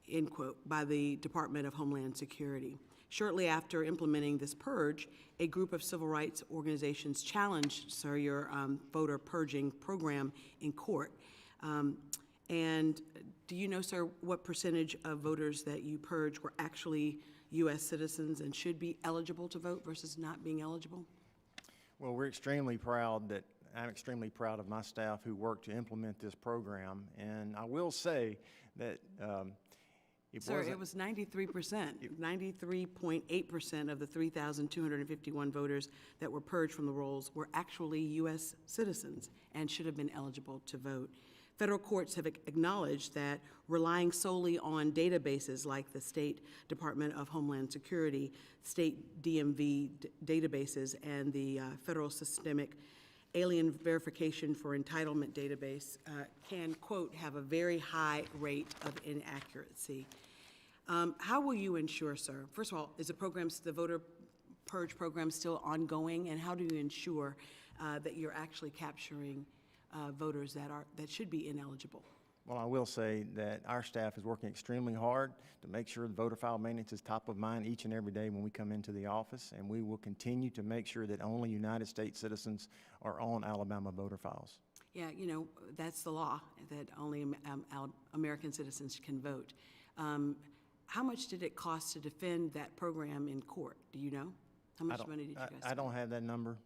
end quote, by the Department of Homeland Security. Shortly after implementing this purge, a group of civil rights organizations challenged, sir, your voter purging program in court. And do you know, sir, what percentage of voters that you purged were actually U.S. citizens and should be eligible to vote versus not being eligible? Well, I'm extremely proud of my staff who worked to implement this program. And I will say that it was 93%, 93.8% of the 3,251 voters that were purged from the rolls were actually U.S. citizens and should have been eligible to vote. Federal courts have acknowledged that relying solely on databases like the State Department of Homeland Security, state DMV databases, and the Federal Systemic Alien Verification for Entitlement database can, quote, have a very high rate of inaccuracy. How will you ensure, sir, first of all, is the voter purge program still ongoing, and how do you ensure that you're actually capturing voters that should be ineligible? Well, I will say that our staff is working extremely hard to make sure the voter file maintenance is top of mind each and every day when we come into the office, and we will continue to make sure that only United States citizens are on Alabama voter files. Yeah, you know, that's the law, that only American citizens can vote. How much did it cost to defend that program in court? Do you know? How much money did you guys spend? I don't have that number,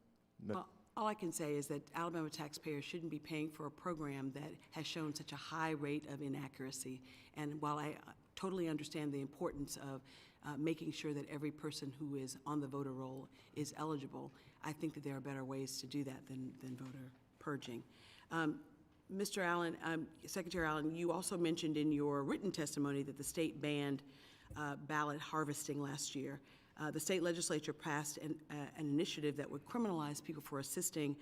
but Well, all I can say is that Alabama taxpayers shouldn't be paying for a program that has shown such a high rate of inaccuracy. And while I totally understand the importance of making sure that every person who is on the voter roll is eligible, I think that there are better ways to do that than voter purging. Mr. Allen, Secretary Allen, you also mentioned in your written testimony that the state banned ballot harvesting last year. The state legislature passed an initiative that would criminalize people for assisting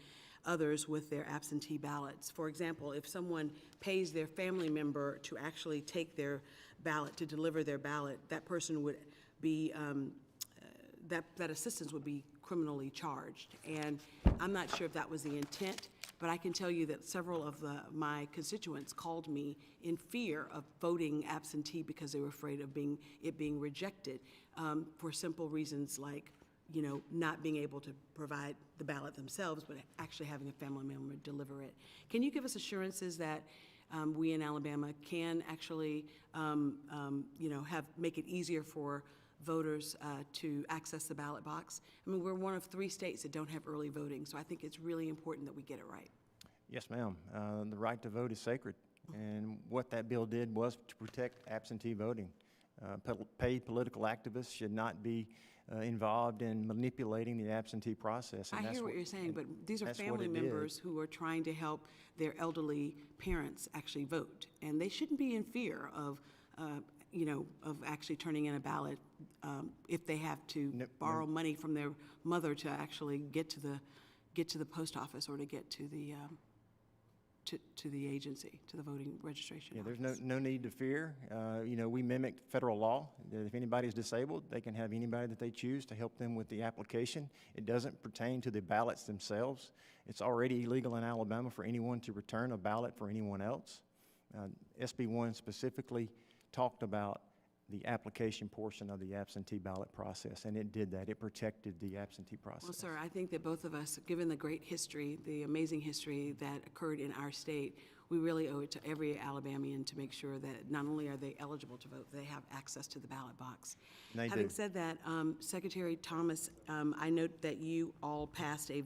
others with their absentee ballots. For example, if someone pays their family member to actually take their ballot, to deliver their ballot, that person would be, that assistance would be criminally charged. And I'm not sure if that was the intent, but I can tell you that several of my constituents called me in fear of voting absentee because they were afraid of it being rejected for simple reasons like, you know, not being able to provide the ballot themselves, but actually having a family member deliver it. Can you give us assurances that we in Alabama can actually, you know, make it easier for voters to access the ballot box? I mean, we're one of 3 states that don't have early voting, so I think it's really important that we get it right. Yes, ma'am. The right to vote is sacred, and what that bill did was to protect absentee voting. Paid political activists should not be involved in manipulating the absentee process. And I that's hear what you're saying, but these are that's what family it did. members who are trying to help their elderly parents actually vote, and they shouldn't be in fear of, you know, of actually turning in a ballot if they have to borrow money from their mother to actually get to the post office or to get to the agency, to the voting registration Yeah, office. there's no need to fear. You know, we mimicked federal law, that if anybody's disabled, they can have anybody that they choose to help them with the application. It doesn't pertain to the ballots themselves. It's already illegal in Alabama for anyone to return a ballot for anyone else. SB 1 specifically talked about the application portion of the absentee ballot process, and it did that. It protected the absentee process. Well, sir, I think that both of us, given the great history, the amazing history that occurred in our state, we really owe it to every Alabamian to make sure that not only are they eligible to vote, they have access to the ballot box. They Having do. said that, Secretary Thomas, I note that you all passed a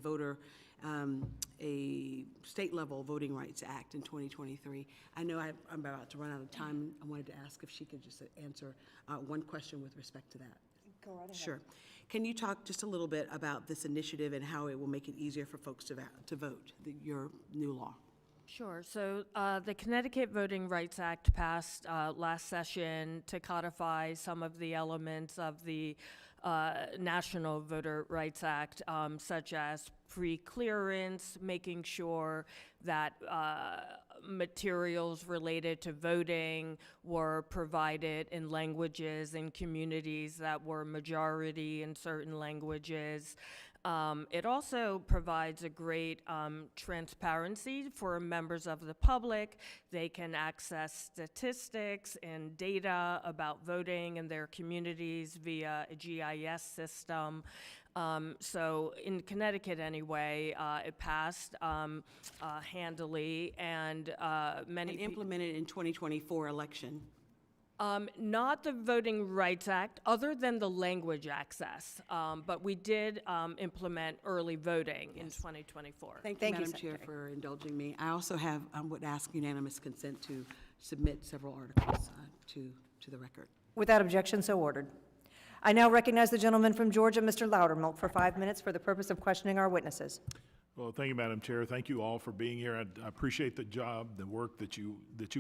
state-level Voting Rights Act in 2023. I know I'm about to run out of time. I wanted to ask if she could just answer one question with respect to that. Go right ahead. Sure. Can you talk just a little bit about this initiative and how it will make it easier for folks to vote, your new law? Sure. So the Connecticut Voting Rights Act passed last session to codify some of the elements of the National Voter Rights Act, such as pre-clearance, making sure that materials related to voting were provided in languages in communities that were majority in certain languages. It also provides a great transparency for members of the public. They can access statistics and data about voting in their communities via a GIS system. So in Connecticut anyway, it passed handily, and many And people. implemented in 2024 election. Not the Voting Rights Act, other than the language access, but we did implement early voting in 2024. Thank you, Thank you, Madam Chair, Secretary. for indulging me. I also have, would ask unanimous consent to submit several articles to the record. Without objection, so ordered. I now recognize the gentleman from Georgia, Mr. Loudermilk, for 5 minutes for the purpose of questioning our witnesses. Well, thank you, Madam Chair. Thank you all for being here. I appreciate the job, the work that you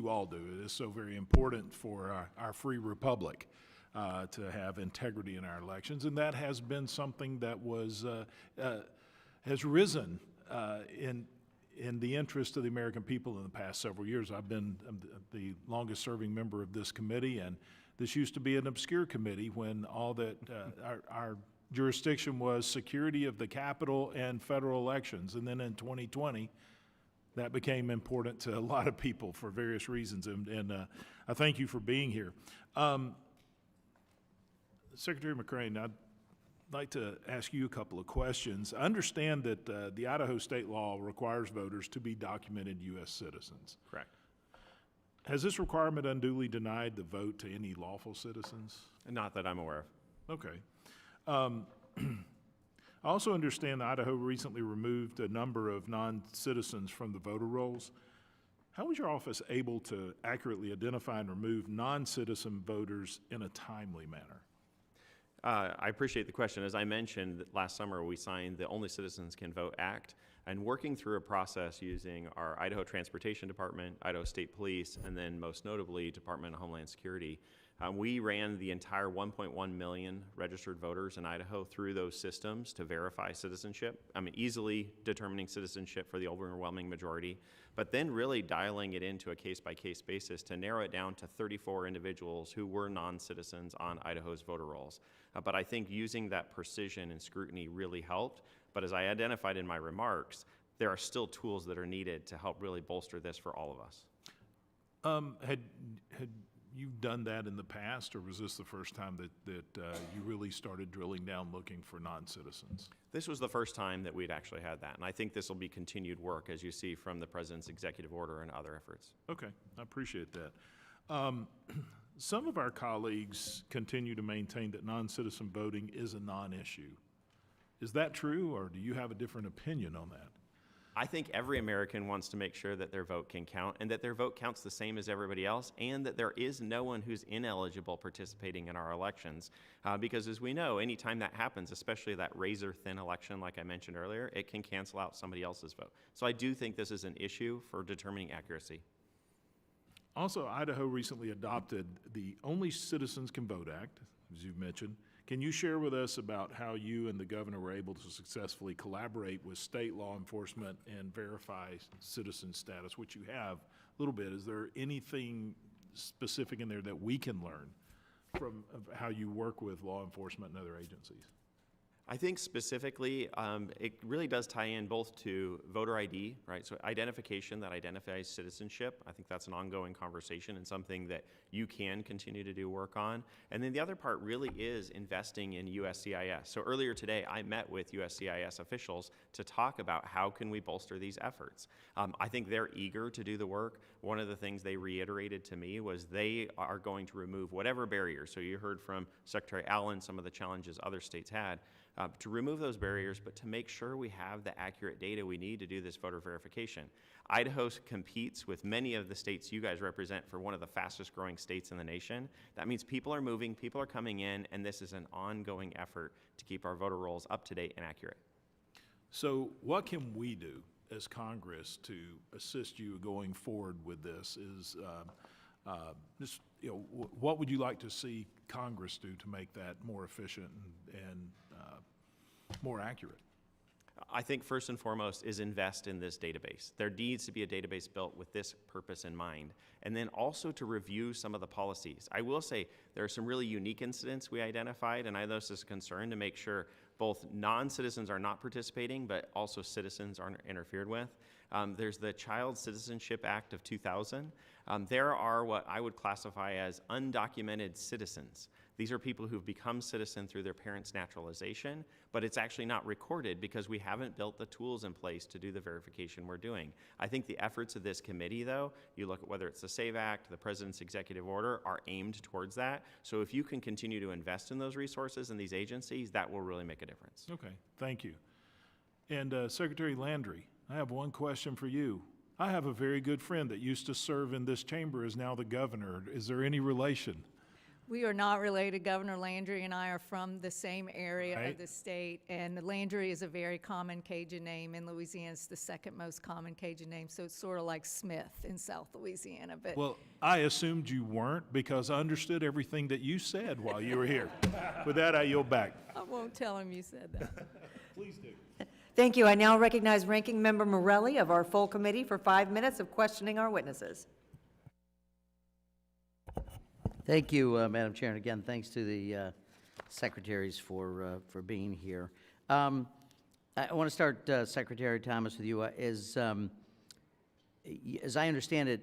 all do. It is so very important for our free republic to have integrity in our elections, and that has been something that has risen in the interest of the American people in the past several years. I'm the longest-serving member of this committee, and this used to be an obscure committee when all that our jurisdiction was security of the Capitol and federal elections. And then in 2020, that became important to a lot of people for various reasons. And I thank you for being here. Secretary McCrane, I'd like to ask you a couple of questions. I understand that the Idaho state law requires voters to be documented U.S. citizens. Correct. Has this requirement unduly denied the vote to any lawful citizens? Not that I'm aware of. Okay. I also understand Idaho recently removed a number of non-citizens from the voter rolls. How was your office able to accurately identify and remove non-citizen voters in a timely manner? I appreciate the question. As I mentioned, last summer we signed the Only Citizens Can Vote Act, and working through a process using our Idaho Transportation Department, Idaho State Police, and then most notably Department of Homeland Security, We ran the entire 1.1 million registered voters in Idaho through those systems to verify citizenship. I mean, easily determining citizenship for the overwhelming majority, but then really dialing it into a case-by-case basis to narrow it down to 34 individuals who were non-citizens on Idaho's voter rolls. But I think using that precision and scrutiny really helped. But as I identified in my remarks, there are still tools that are needed to help really bolster this for all of us. Had you done that in the past, or was this the first time that you really started drilling down looking for non-citizens? This was the first time that we'd actually had that, and I think this will be continued work, as you see from the President's executive order and other efforts. Okay, I appreciate that. Some of our colleagues continue to maintain that non-citizen voting is a non-issue. Is that true, or do you have a different opinion on that? I think every American wants to make sure that their vote can count and that their vote counts the same as everybody else, and that there is no one who's ineligible participating in our elections. Because as we know, anytime that happens, especially that razor-thin election like I mentioned earlier, it can cancel out somebody else's vote. So I do think this is an issue for determining accuracy. Also, Idaho recently adopted the Only Citizens Can Vote Act, as you've mentioned. Can you share with us about how you and the governor were able to successfully collaborate with state law enforcement and verify citizen status, which you have a little bit? Is there anything specific in there that we can learn from how you work with law enforcement and other agencies? I think specifically, it really does tie in both to voter ID, right? So identification that identifies citizenship. I think that's an ongoing conversation and something that you can continue to do work on. And then the other part really is investing in USCIS. So earlier today, I met with USCIS officials to talk about how can we bolster these efforts. I think they're eager to do the work. One of the things they reiterated to me was they are going to remove whatever barriers. So you heard from Secretary Allen some of the challenges other states had. To remove those barriers, but to make sure we have the accurate data we need to do this voter verification. Idaho competes with many of the states you guys represent for one of the fastest growing states in the nation. That means people are moving, people are coming in, and this is an ongoing effort to keep our voter rolls up to date and accurate. So what can we do as Congress to assist you going forward with this? Is just, you know, what would you like to see Congress do to make that more efficient and more accurate? I think first and foremost is invest in this database. There needs to be a database built with this purpose in mind. And then also to review some of the policies. I will say there are some really unique incidents we identified, and I know this is a concern to make sure both non-citizens are not participating, but also citizens aren't interfered with. There's the Child Citizenship Act of 2000. There are what I would classify as undocumented citizens. These are people who've become citizen through their parents' naturalization, but it's actually not recorded because we haven't built the tools in place to do the verification we're doing. I think the efforts of this committee, though, you look at whether it's the SAVE Act, the President's executive order, are aimed towards that. So if you can continue to invest in those resources and these agencies, that will really make a difference. Okay, thank you. And Secretary Landry, I have one question for you. I have a very good friend that used to serve in this chamber, is now the governor. Is there any relation? We are not related. Governor Landry and I are from the same area Right. of the state, and Landry is a very common Cajun name in Louisiana. It's the second most common Cajun name, so it's sort of like Smith in South Louisiana. But Well, I assumed you weren't because I understood everything that you said while you were here. With that, I yield back. I won't tell him you said that. Please do. Thank you. I now recognize Ranking Member Morelli of our full committee for 5 minutes of questioning our witnesses. Thank you, Madam Chair, and again, thanks to the secretaries for being here. I want to start, Secretary Thomas, with you. As I understand it,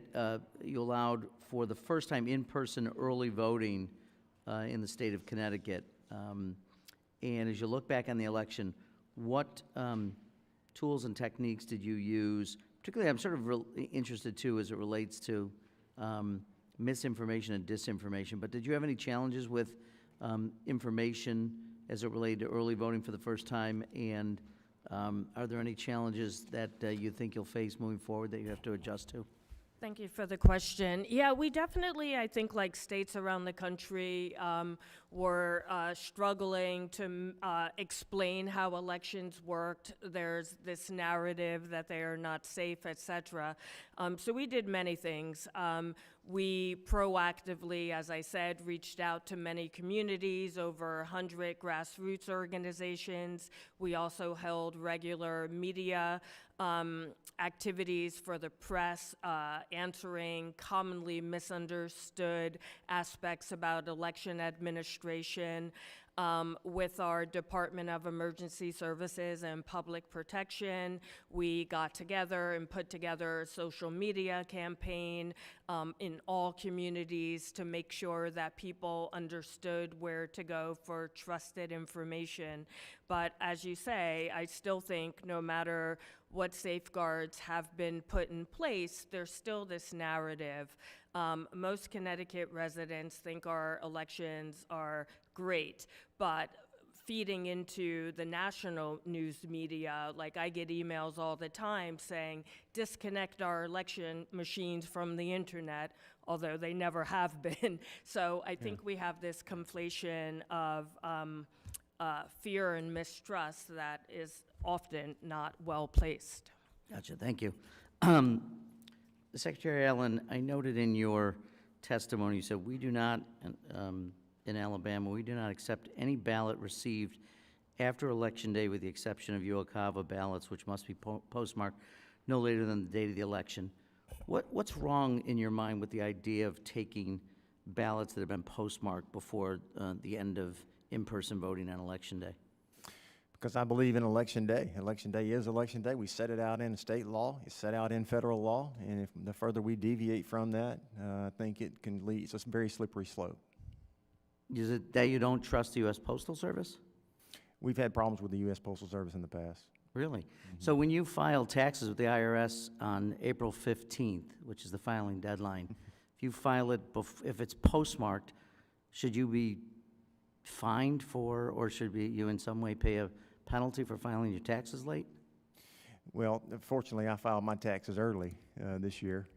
you allowed for the first time in-person early voting in the state of Connecticut. And as you look back on the election, what tools and techniques did you use? Particularly, I'm sort of interested, too, as it relates to misinformation and disinformation, but did you have any challenges with information as it related to early voting for the first time? And are there any challenges that you think you'll face moving forward that you have to adjust to? Thank you for the question. Yeah, we definitely, I think, like states around the country, were struggling to explain how elections worked. There's this narrative that they are not safe, et cetera. So we did many things. We proactively, as I said, reached out to many communities, over 100 grassroots organizations. We also held regular media activities for the press, answering commonly misunderstood aspects about election administration. With our Department of Emergency Services and Public Protection, we got together and put together a social media campaign in all communities to make sure that people understood where to go for trusted information. But as you say, I still think no matter what safeguards have been put in place, there's still this narrative. Most Connecticut residents think our elections are great, but feeding into the national news media, like I get emails all the time saying, disconnect our election machines from the internet, although they never have been. So I think we have this conflation of fear and mistrust that is often not well placed. Gotcha, thank you. Secretary Allen, I noted in your testimony, you said, we do not, in Alabama, we do not accept any ballot received after Election Day with the exception of UOCAVA ballots, which must be postmarked no later than the date of the election. What's wrong in your mind with the idea of taking ballots that have been postmarked before the end of in-person voting on Election Day? Because I believe in Election Day. Election Day is Election Day. We set it out in state law. It's set out in federal law. And if the further we deviate from that, I think it can lead, it's a very slippery slope. Is it that you don't trust the U.S. Postal Service? We've had problems with the U.S. Postal Service in the past. Really? So when you file taxes with the IRS on April 15th, which is the filing deadline, if you file it, if it's postmarked, should you be fined for, or should you in some way pay a penalty for filing your taxes late? Well, fortunately, I filed my taxes early this year.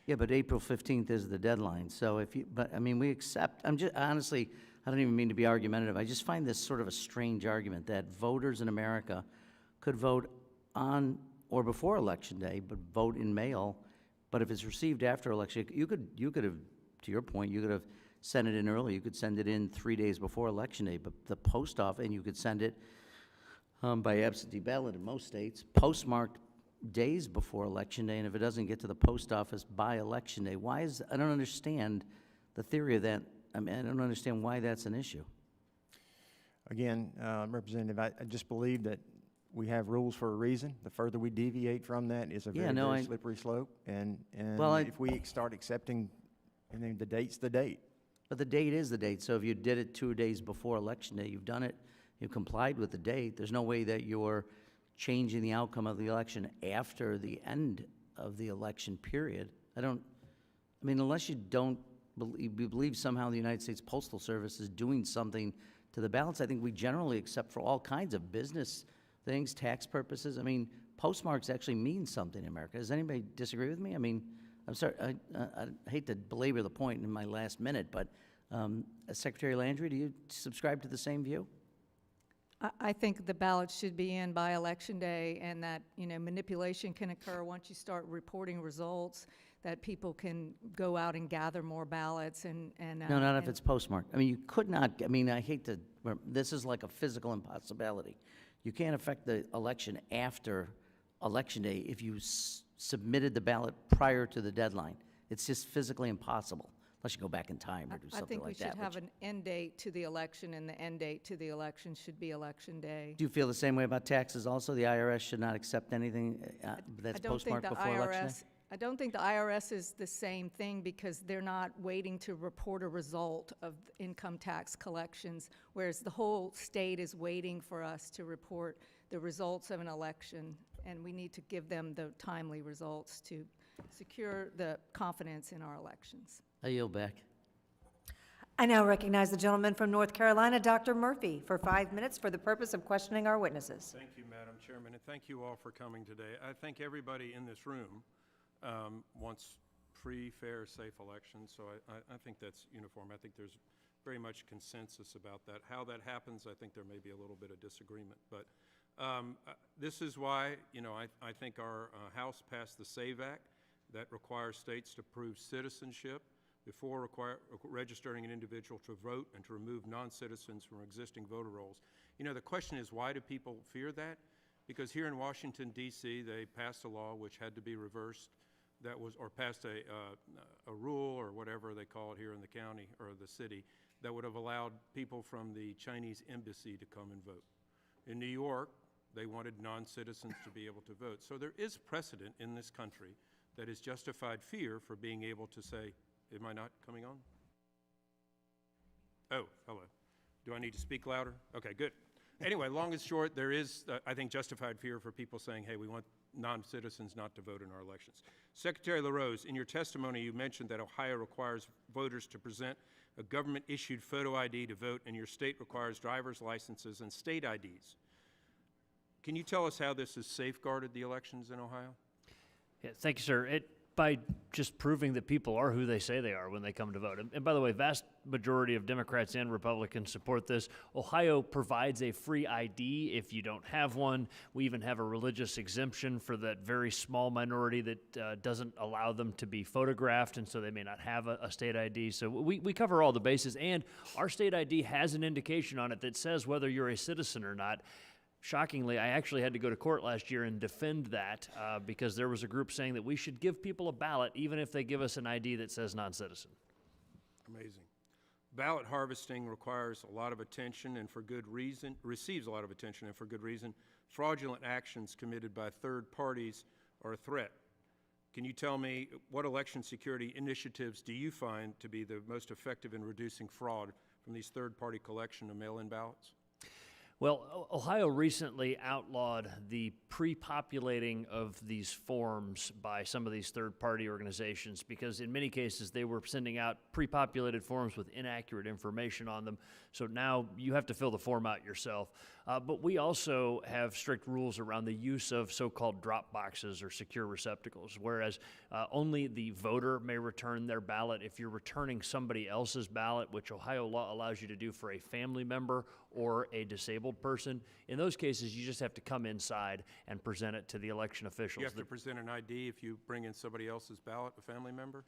Yeah, but April 15th is the deadline, so if you, but, I mean, we accept, I'm just, honestly, I don't even mean to be argumentative, I just find this sort of a strange argument that voters in America could vote on or before Election Day, but vote in mail, but if it's received after election, you could have, to your point, you could have sent it in early, you could send it in 3 days before Election Day, but the post office, and you could send it by absentee ballot in most states, postmarked days before Election Day, and if it doesn't get to the post office by Election Day, why is, I don't understand the theory of that. I mean, I don't understand why that's an issue. Again, Representative, I just believe that we have rules for a reason. The further we deviate from that is a very slippery slope, and Well, if we start accepting, and then the date's the date. But the date is the date, so if you did it 2 days before Election Day, you've done it, you've complied with the date. There's no way that you're changing the outcome of the election after the end of the election period. I mean, unless you don't believe somehow the United States Postal Service is doing something to the ballots, I think we generally accept for all kinds of business things, tax purposes. I mean, postmarks actually mean something in America. Does anybody disagree with me? I mean, I'm sorry, I hate to belabor the point in my last minute, but Secretary Landry, do you subscribe to the same view? I think the ballots should be in by Election Day, and that, you know, manipulation can occur once you start reporting results, that people can go out and gather more ballots and No, not if it's postmarked. I mean, you could not, I mean, I hate to, this is like a physical impossibility. You can't affect the election after Election Day if you submitted the ballot prior to the deadline. It's just physically impossible, unless you go back in time or do something like that. I think we should have an end date to the election, and the end date to the election should be Election Day. Do you feel the same way about taxes also? The IRS should not accept anything that's postmarked before Election Day? I don't think the IRS is the same thing, because they're not waiting to report a result of income tax collections, whereas the whole state is waiting for us to report the results of an election, and we need to give them the timely results to secure the confidence in our elections. I yield back. I now recognize the gentleman from North Carolina, Dr. Murphy, for 5 minutes for the purpose of questioning our witnesses. Thank you, Madam Chairman, and thank you all for coming today. I think everybody in this room wants free, fair, safe elections, so I think that's uniform. I think there's very much consensus about that. How that happens, I think there may be a little bit of disagreement, but this is why, you know, I think our House passed the SAVE Act. that requires states to prove citizenship before registering an individual to vote and to remove non-citizens from existing voter rolls. You know, the question is, why do people fear that? Because here in Washington, D.C., they passed a law which had to be reversed, or passed a rule or whatever they call it here in the county or the city, that would have allowed people from the Chinese embassy to come and vote. In New York, they wanted non-citizens to be able to vote. So there is precedent in this country that is justified fear for being able to say, am I not coming on? Oh, hello. Do I need to speak louder? Okay, good. Anyway, long and short, there is, I think, justified fear for people saying, hey, we want non-citizens not to vote in our elections. Secretary LaRose, in your testimony, you mentioned that Ohio requires voters to present a government-issued photo ID to vote, and your state requires driver's licenses and state IDs. Can you tell us how this has safeguarded the elections in Ohio? Yeah, thank you, sir. By just proving that people are who they say they are when they come to vote. And by the way, vast majority of Democrats and Republicans support this. Ohio provides a free ID if you don't have one. We even have a religious exemption for that very small minority that doesn't allow them to be photographed, and so they may not have a state ID. So we cover all the bases, and our state ID has an indication on it that says whether you're a citizen or not. Shockingly, I actually had to go to court last year and defend that because there was a group saying that we should give people a ballot even if they give us an ID that says non-citizen. Amazing. Ballot harvesting requires a lot of attention and for good reason, receives a lot of attention and for good reason. Fraudulent actions committed by third parties are a threat. Can you tell me what election security initiatives do you find to be the most effective in reducing fraud from these third-party collection of mail-in ballots? Well, Ohio recently outlawed the pre-populating of these forms by some of these third-party organizations because in many cases they were sending out pre-populated forms with inaccurate information on them. So now you have to fill the form out yourself. But we also have strict rules around the use of so-called drop boxes or secure receptacles, whereas only the voter may return their ballot. If you're returning somebody else's ballot, which Ohio law allows you to do for a family member or a disabled person, in those cases you just have to come inside and present it to the election officials. You have to present an ID if you bring in somebody else's ballot, a family member?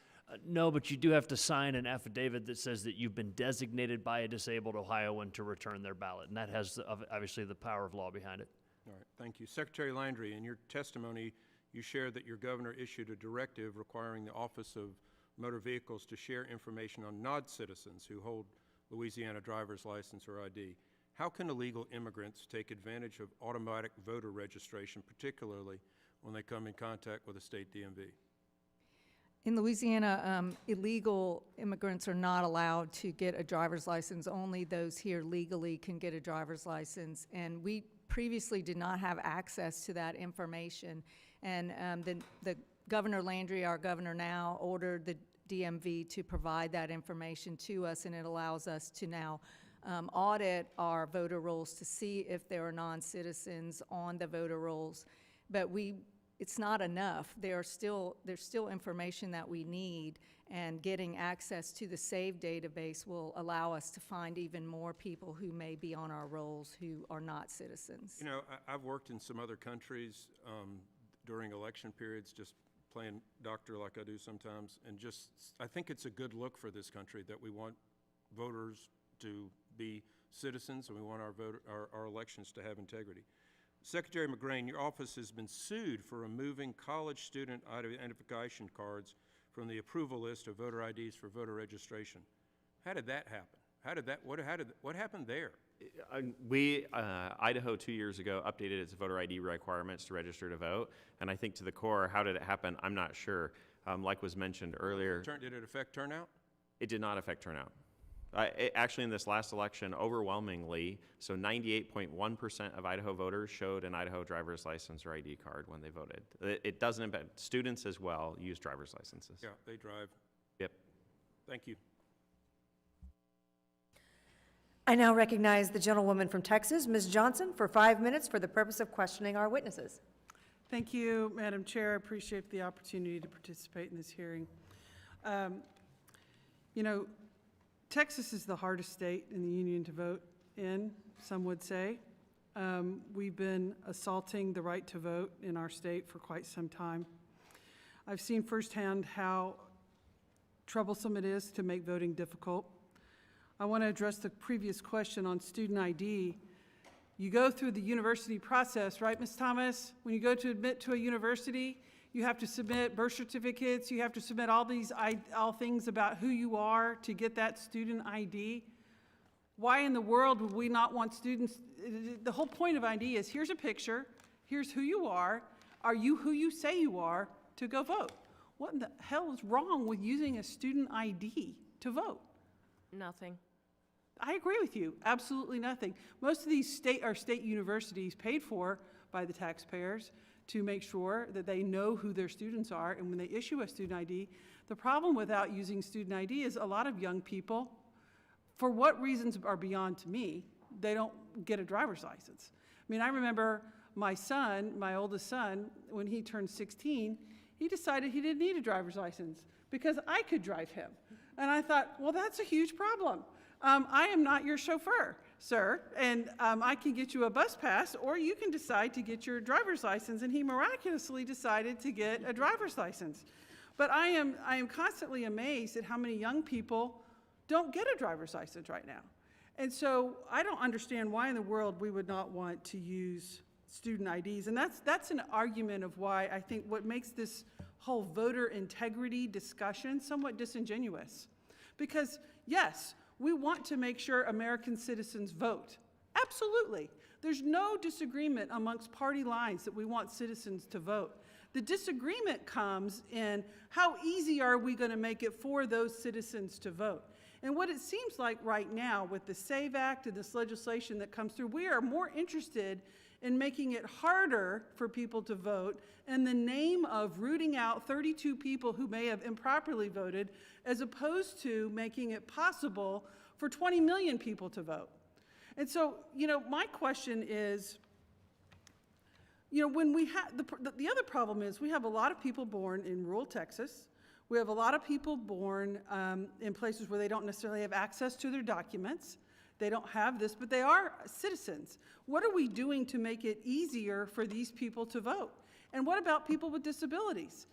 No, but you do have to sign an affidavit that says that you've been designated by a disabled Ohioan to return their ballot, and that has obviously the power of law behind it. All right, thank you. Secretary Landry, in your testimony, you shared that your governor issued a directive requiring the Office of Motor Vehicles to share information on non-citizens who hold Louisiana driver's license or ID. How can illegal immigrants take advantage of automatic voter registration, particularly when they come in contact with a state DMV? In Louisiana, illegal immigrants are not allowed to get a driver's license. Only those here legally can get a driver's license. And we previously did not have access to that information. And the Governor Landry, our governor now, ordered the DMV to provide that information to us, and it allows us to now audit our voter rolls to see if there are non-citizens on the voter rolls. But it's not enough. There's still information that we need, and getting access to the SAVE database will allow us to find even more people who may be on our rolls who are not citizens. You know, I've worked in some other countries during election periods, just playing doctor like I do sometimes, and I think it's a good look for this country that we want voters to be citizens, and we want our elections to have integrity. Secretary McGrain, your office has been sued for removing college student identification cards from the approval list of voter IDs for voter registration. How did that happen? What happened there? Idaho 2 years ago updated its voter ID requirements to register to vote, and I think to the core, how did it happen? I'm not sure. Like was mentioned earlier. Did it affect turnout? It did not affect turnout. Actually, in this last election, overwhelmingly, so 98.1% of Idaho voters showed an Idaho driver's license or ID card when they voted. It doesn't impact students as well use driver's licenses. Yeah, they drive. Yep. Thank you. I now recognize the gentlewoman from Texas, Ms. Johnson, for 5 minutes for the purpose of questioning our witnesses. Thank you, Madam Chair. I appreciate the opportunity to participate in this hearing. You know, Texas is the hardest state in the union to vote in, some would say. We've been assaulting the right to vote in our state for quite some time. I've seen firsthand how troublesome it is to make voting difficult. I want to address the previous question on student ID. You go through the university process, right, Ms. Thomas? When you go to admit to a university, you have to submit birth certificates, you have to submit all things about who you are to get that student ID. Why in the world would we not want students? The whole point of ID is here's a picture, here's who you are you who you say you are to go vote? What in the hell is wrong with using a student ID to vote? Nothing. I agree with you, absolutely nothing. Most of these state universities paid for by the taxpayers to make sure that they know who their students are, and when they issue a student ID, the problem without using student ID is a lot of young people, for what reasons are beyond to me, they don't get a driver's license. I mean, I remember my son, my oldest son, when he turned 16, he decided he didn't need a driver's license because I could drive him. And I thought, well, that's a huge problem. I am not your chauffeur, sir, and I can get you a bus pass, or you can decide to get your driver's license. And he miraculously decided to get a driver's license. But I am constantly amazed at how many young people don't get a driver's license right now. And so I don't understand why in the world we would not want to use student IDs. And that's an argument of why I think what makes this whole voter integrity discussion somewhat disingenuous. Because yes, we want to make sure American citizens vote. Absolutely. There's no disagreement amongst party lines that we want citizens to vote. The disagreement comes in how easy are we going to make it for those citizens to vote. And what it seems like right now with the SAVE Act and this legislation that comes through, we are more interested in making it harder for people to vote in the name of rooting out 32 people who may have improperly voted, as opposed to making it possible for 20 million people to vote. And so, my question is, when we have, the other problem is we have a lot of people born in rural Texas. We have a lot of people born in places where they don't necessarily have access to their documents. They don't have this, but they are citizens. What are we doing to make it easier for these people to vote? And what about people with disabilities?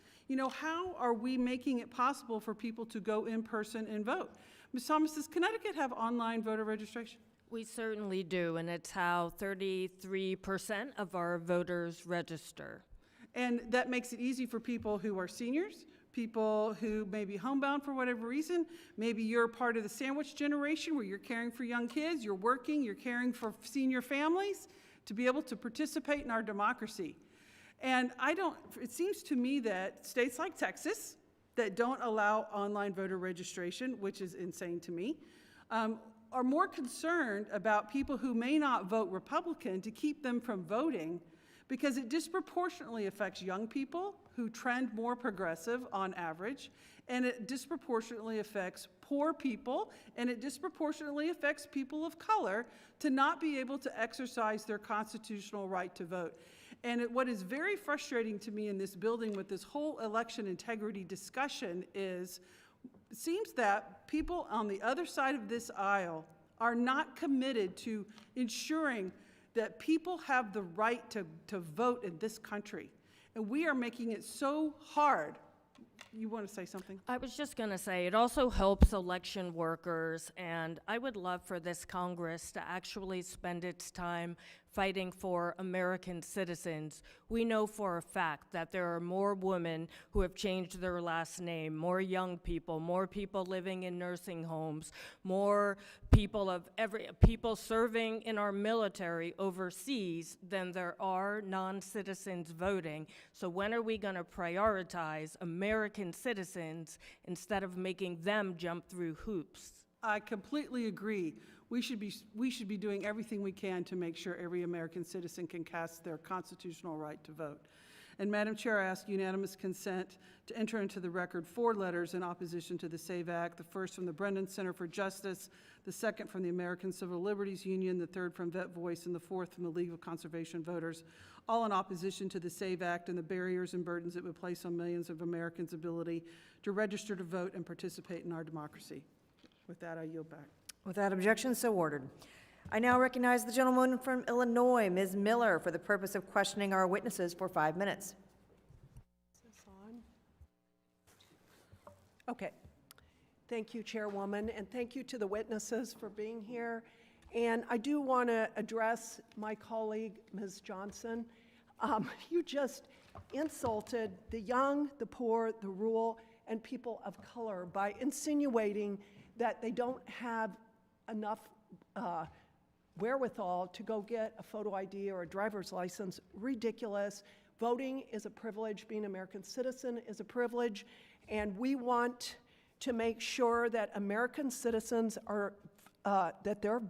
How are we making it possible for people to go in person and vote? Ms. Thomas, does Connecticut have online voter registration? We certainly do, and it's how 33% of our voters register. And that makes it easy for people who are seniors, people who may be homebound for whatever reason. Maybe you're part of the sandwich generation where you're caring for young kids, you're working, you're caring for senior families, to be able to participate in our democracy. And it seems to me that states like Texas that don't allow online voter registration, which is insane to me, are more concerned about people who may not vote Republican to keep them from voting, because it disproportionately affects young people who trend more progressive on average, and it disproportionately affects poor people, and it disproportionately affects people of color to not be able to exercise their constitutional right to vote. And what is very frustrating to me in this building with this whole election integrity discussion is, it seems that people on the other side of this aisle are not committed to ensuring that people have the right to vote in this country. And we are making it so hard. You want to say something? I was just going to say, it also helps election workers, and I would love for this Congress to actually spend its time fighting for American citizens. We know for a fact that there are more women who have changed their last name, more young people, more people living in nursing homes, more people people serving in our military overseas than there are non-citizens voting. So when are we going to prioritize American citizens instead of making them jump through hoops? I completely agree. We should be doing everything we can to make sure every American citizen can cast their constitutional right to vote. And Madam Chair, I ask unanimous consent to enter into the record 4 letters in opposition to the SAVE Act, the first from the Brennan Center for Justice, the second from the American Civil Liberties Union, the third from Vet Voice, and the fourth from the League of Conservation Voters, all in opposition to the SAVE Act and the barriers and burdens it would place on millions of Americans' ability to register to vote and participate in our democracy. With that, I yield back. Without objection, so ordered. I now recognize the gentlewoman from Illinois, Ms. Miller, for the purpose of questioning our witnesses for 5 minutes. Okay. Thank you, Chairwoman, and thank you to the witnesses for being here. And I do want to address my colleague, Ms. Johnson. You just insulted the young, the poor, the rural, and people of color by insinuating that they don't have enough wherewithal to go get a photo ID or a driver's license. Ridiculous. Voting is a privilege. Being an American citizen is a privilege. And we want to make sure that American citizens are, that their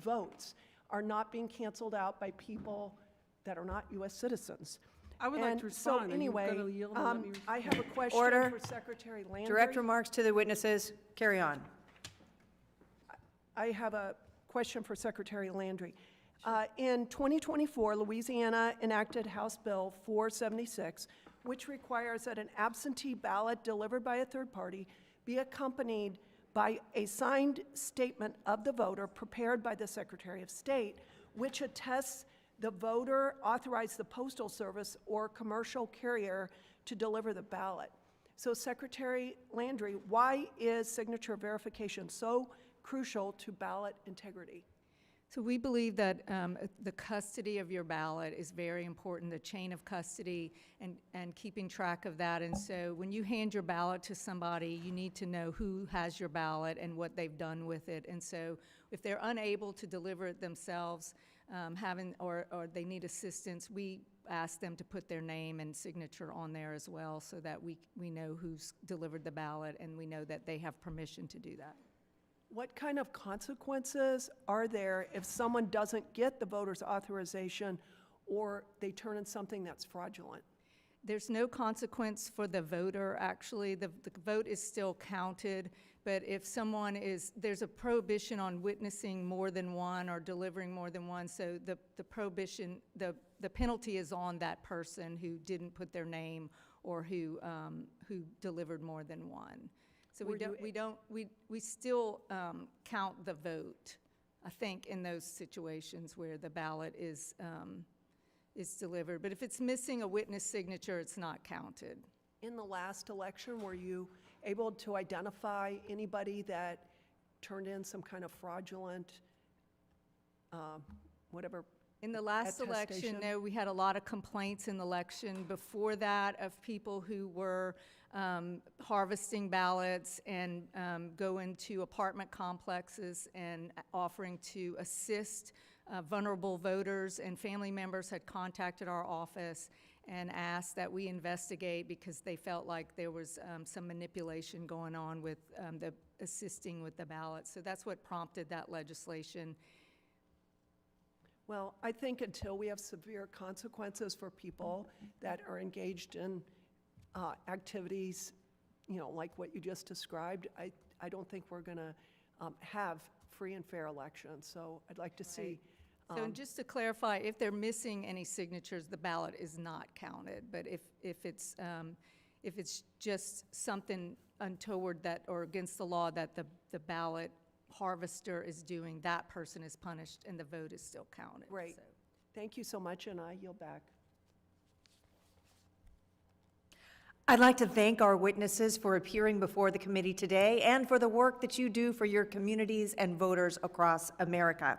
votes are not being canceled out by people that are not U.S. citizens. I would like And to respond. So and you're anyway, gonna yield and let me I have a question Order. for Secretary Landry. Direct remarks to the witnesses. Carry on. I have a question for Secretary Landry. In 2024, Louisiana enacted House Bill 476, which requires that an absentee ballot delivered by a third party be accompanied by a signed statement of the voter prepared by the Secretary of State, which attests the voter authorized the Postal Service or commercial carrier to deliver the ballot. So Secretary Landry, why is signature verification so crucial to ballot integrity? So we believe that the custody of your ballot is very important, the chain of custody and keeping track of that. And so when you hand your ballot to somebody, you need to know who has your ballot and what they've done with it. And so if they're unable to deliver it themselves, or they need assistance, we ask them to put their name and signature on there as well so that we know who's delivered the ballot and we know that they have permission to do that. What kind of consequences are there if someone doesn't get the voter's authorization or they turn in something that's fraudulent? There's no consequence for the voter, actually. The vote is still counted, but if someone there's a prohibition on witnessing more than one or delivering more than one, so the prohibition, the penalty is on that person who didn't put their name or who delivered more than one. So we still count the vote, I think, in those situations where the ballot is delivered. But if it's missing a witness signature, it's not counted. In the last election, were you able to identify anybody that turned in some kind of fraudulent, whatever? In the last election, attestation? no, we had a lot of complaints in the election before that of people who were harvesting ballots and go into apartment complexes and offering to assist vulnerable voters, and family members had contacted our office and asked that we investigate because they felt like there was some manipulation going on with the assisting with the ballot. So that's what prompted that legislation. Well, I think until we have severe consequences for people that are engaged in activities, like what you just described, I don't think we're going to have free and fair elections. So I'd like to see. So and just to clarify, if they're missing any signatures, the ballot is not counted. But if it's just something untoward that or against the law that the ballot harvester is doing, that person is punished and the vote is still counted. Great. So. Thank you so much, and I yield back. I'd like to thank our witnesses for appearing before the committee today and for the work that you do for your communities and voters across America.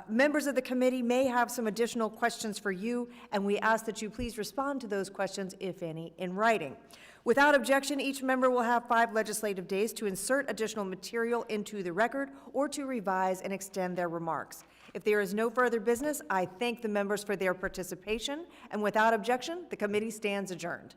Members of the committee may have some additional questions for you, and we ask that you please respond to those questions, if any, in writing. Without objection, each member will have 5 legislative days to insert additional material into the record or to revise and extend their remarks. If there is no further business, I thank the members for their participation, and without objection, the committee stands adjourned.